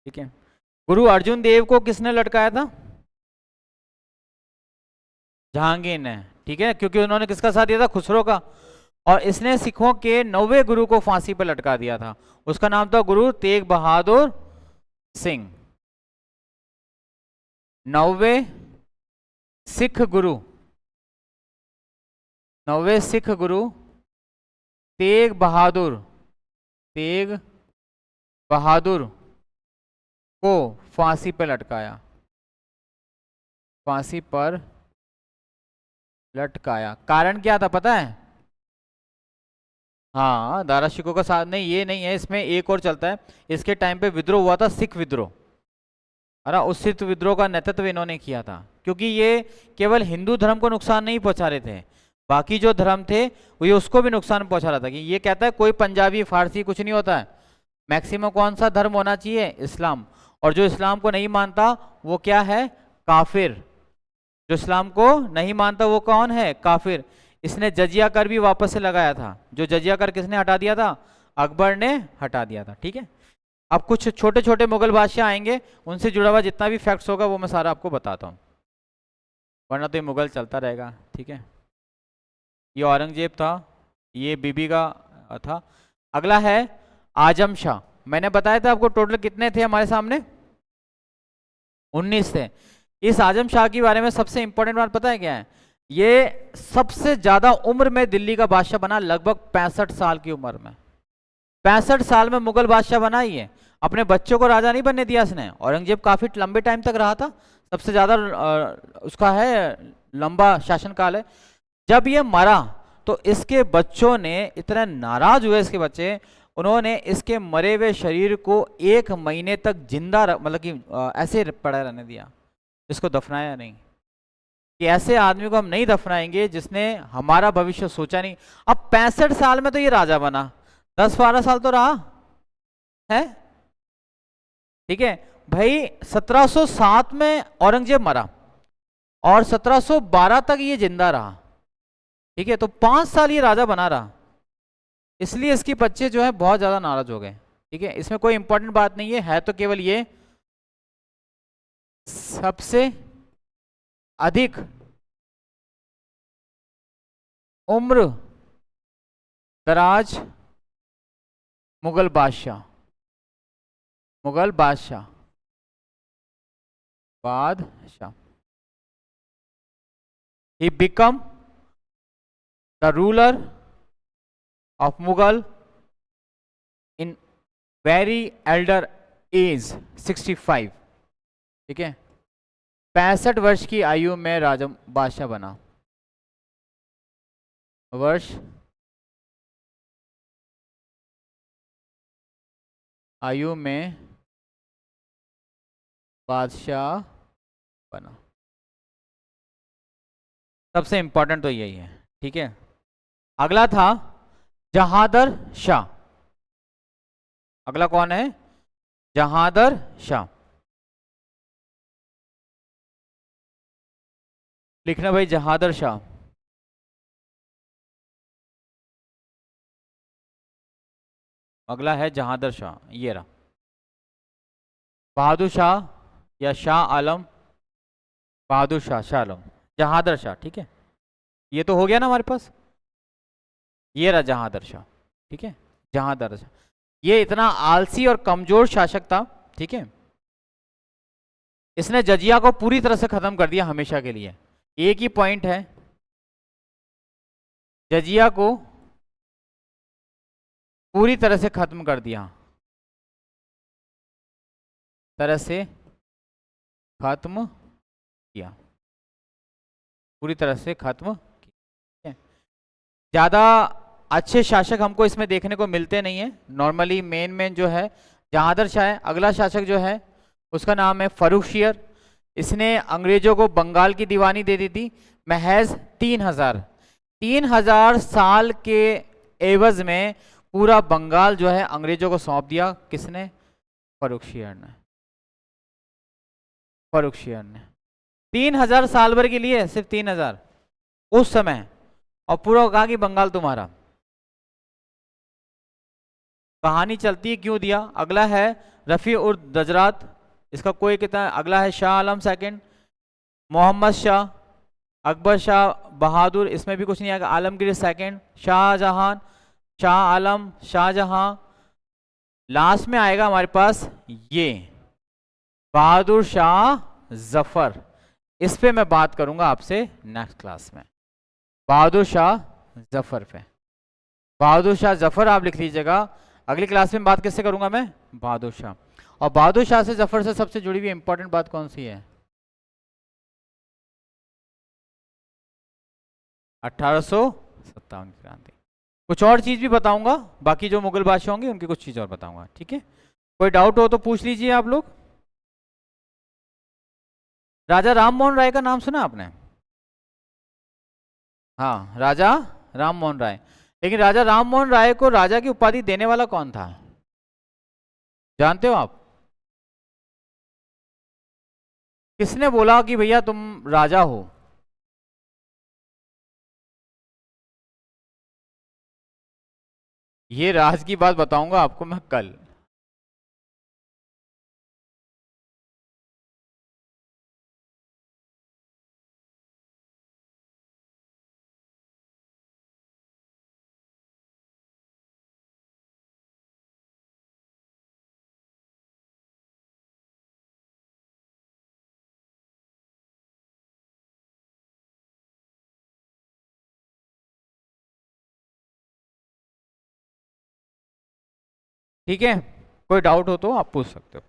ठीक है। गुरु अर्जुन देव को किसने लटकाया था? जहांगीर ने, ठीक है, क्योंकि उन्होंने किसका साथ दिया था? खुसरो का। और इसने सिखों के 9वें गुरु को फांसी पर लटका दिया था, उसका नाम था गुरु तेग बहादुर सिंह। 9वें सिख गुरु, 9वें सिख गुरु तेग बहादुर, तेग बहादुर को फांसी पर लटकाया, फांसी पर लटकाया। कारण क्या था पता है? हाँ, दारा शिकोह का साथ नहीं, ये नहीं है, इसमें एक और चलता है। इसके टाइम पे विद्रोह हुआ था, सिख विद्रोह, है ना। उस सिख विद्रोह का नेतृत्व इन्होंने किया था, क्योंकि ये केवल हिंदू धर्म को नुकसान नहीं पहुंचा रहे थे, बाकी जो धर्म थे वो ये उसको भी नुकसान पहुंचा रहा था। कि ये कहता है कोई पंजाबी फारसी कुछ नहीं होता है, मैक्सिमम कौन सा धर्म होना चाहिए? इस्लाम। और जो इस्लाम को नहीं मानता वो क्या है? काफिर। जो इस्लाम को नहीं मानता वो कौन है? काफिर। इसने जजिया कर भी वापस से लगाया था। जो जजिया कर किसने हटा दिया था? अकबर ने हटा दिया था, ठीक है। अब कुछ छोटे छोटे मुगल बादशाह आएंगे, उनसे जुड़ा हुआ जितना भी फैक्ट्स होगा वो मैं सारा आपको बताता हूँ, वरना तो ये मुगल चलता रहेगा, ठीक है। ये औरंगजेब था, ये बीबी का था। अगला है आजम शाह। मैंने बताया था आपको टोटल कितने थे हमारे सामने? 19 थे। इस आजम शाह के बारे में सबसे इंपॉर्टेंट बात पता है क्या है? ये सबसे ज्यादा उम्र में दिल्ली का बादशाह बना, लगभग 65 साल की उम्र में। 65 साल में मुगल बादशाह बना ही है। अपने बच्चों को राजा नहीं बनने दिया इसने। औरंगजेब काफी लंबे टाइम तक रहा था, सबसे ज्यादा उसका है लंबा शासनकाल है। जब ये मरा तो इसके बच्चों ने इतने नाराज हुए, इसके बच्चे, उन्होंने इसके मरे हुए शरीर को 1 महीने तक जिंदा मतलब कि ऐसे पड़ा रहने दिया, इसको दफनाया नहीं। कि ऐसे आदमी को हम नहीं दफनाएंगे जिसने हमारा भविष्य सोचा नहीं। अब 65 साल में तो ये राजा बना, 10-12 साल तो रहा है, ठीक है भाई। 1707 में औरंगजेब मरा और 1712 तक ये जिंदा रहा, ठीक है। तो 5 साल ये राजा बना रहा, इसलिए इसके बच्चे जो है बहुत ज्यादा नाराज हो गए, ठीक है। इसमें कोई इंपॉर्टेंट बात नहीं है तो केवल ये सबसे अधिक उम्र दराज मुगल बादशाह, मुगल बादशाह, बादशाह। he become the ruler of Mughal in very elder age 65, ठीक है। 65 वर्ष की आयु में राजा बादशाह बना, वर्ष आयु में बादशाह बना। सबसे इंपॉर्टेंट तो यही है, ठीक है। अगला था जहादर शाह। अगला कौन है? जहादर शाह। लिखना भाई, जहादर शाह। अगला है जहादर शाह, ये रहा। बहादुर शाह या शाह आलम, बहादुर शाह, शाह आलम, जहादर शाह, ठीक है। ये तो हो गया ना हमारे पास, ये रहा जहादर शाह, ठीक है। जहादर शाह ये इतना आलसी और कमजोर शासक था, ठीक है। इसने जजिया को पूरी तरह से खत्म कर दिया हमेशा के लिए। एक ही पॉइंट है, जजिया को पूरी तरह से खत्म कर दिया, तरह से खत्म किया, पूरी तरह से खत्म किया। ज्यादा अच्छे शासक हमको इसमें देखने को मिलते नहीं है। नॉर्मली मेन जो है जहादर शाह है। अगला शासक जो है उसका नाम है फर्रुखशियर। इसने अंग्रेजों को बंगाल की दीवानी दे दी थी महज 3000 साल के एवज में पूरा बंगाल जो है अंग्रेजों को सौंप दिया। किसने? फर्रुखशियर ने। फर्रुखशियर ने 3000 साल भर के लिए, सिर्फ 3000 उस समय, और पूरा कहा कि बंगाल तुम्हारा। कहानी चलती है क्यों दिया। अगला है रफी उर दजरात, इसका कोई कितना। अगला है शाह आलम सेकंड, मोहम्मद शाह, अकबर शाह बहादुर, इसमें भी कुछ नहीं आएगा। आलमगीर सेकंड, शाहजहां, शाह आलम, शाहजहां। लास्ट में आएगा हमारे पास ये बहादुर शाह जफर। इस पे मैं बात करूंगा आपसे नेक्स्ट क्लास में, बहादुर शाह जफर पे। बहादुर शाह जफर आप लिख लीजिएगा। अगली क्लास में बात किससे करूंगा मैं? बहादुर शाह। और बहादुर शाह से जफर से सबसे जुड़ी हुई इंपॉर्टेंट बात कौन सी है? 1857 की क्रांति। कुछ और चीज भी बताऊंगा, बाकी जो मुगल बादशाह होंगे उनकी कुछ चीज और बताऊंगा, ठीक है। कोई डाउट हो तो पूछ लीजिए आप लोग। राजा राम मोहन राय का नाम सुना आपने? हाँ, राजा राम मोहन राय। लेकिन राजा राम मोहन राय को राजा की उपाधि देने वाला कौन था, जानते हो आप? किसने बोला कि भैया तुम राजा हो? ये राज की बात बताऊंगा आपको मैं कल। ठीक है, कोई डाउट हो तो आप पूछ सकते हो।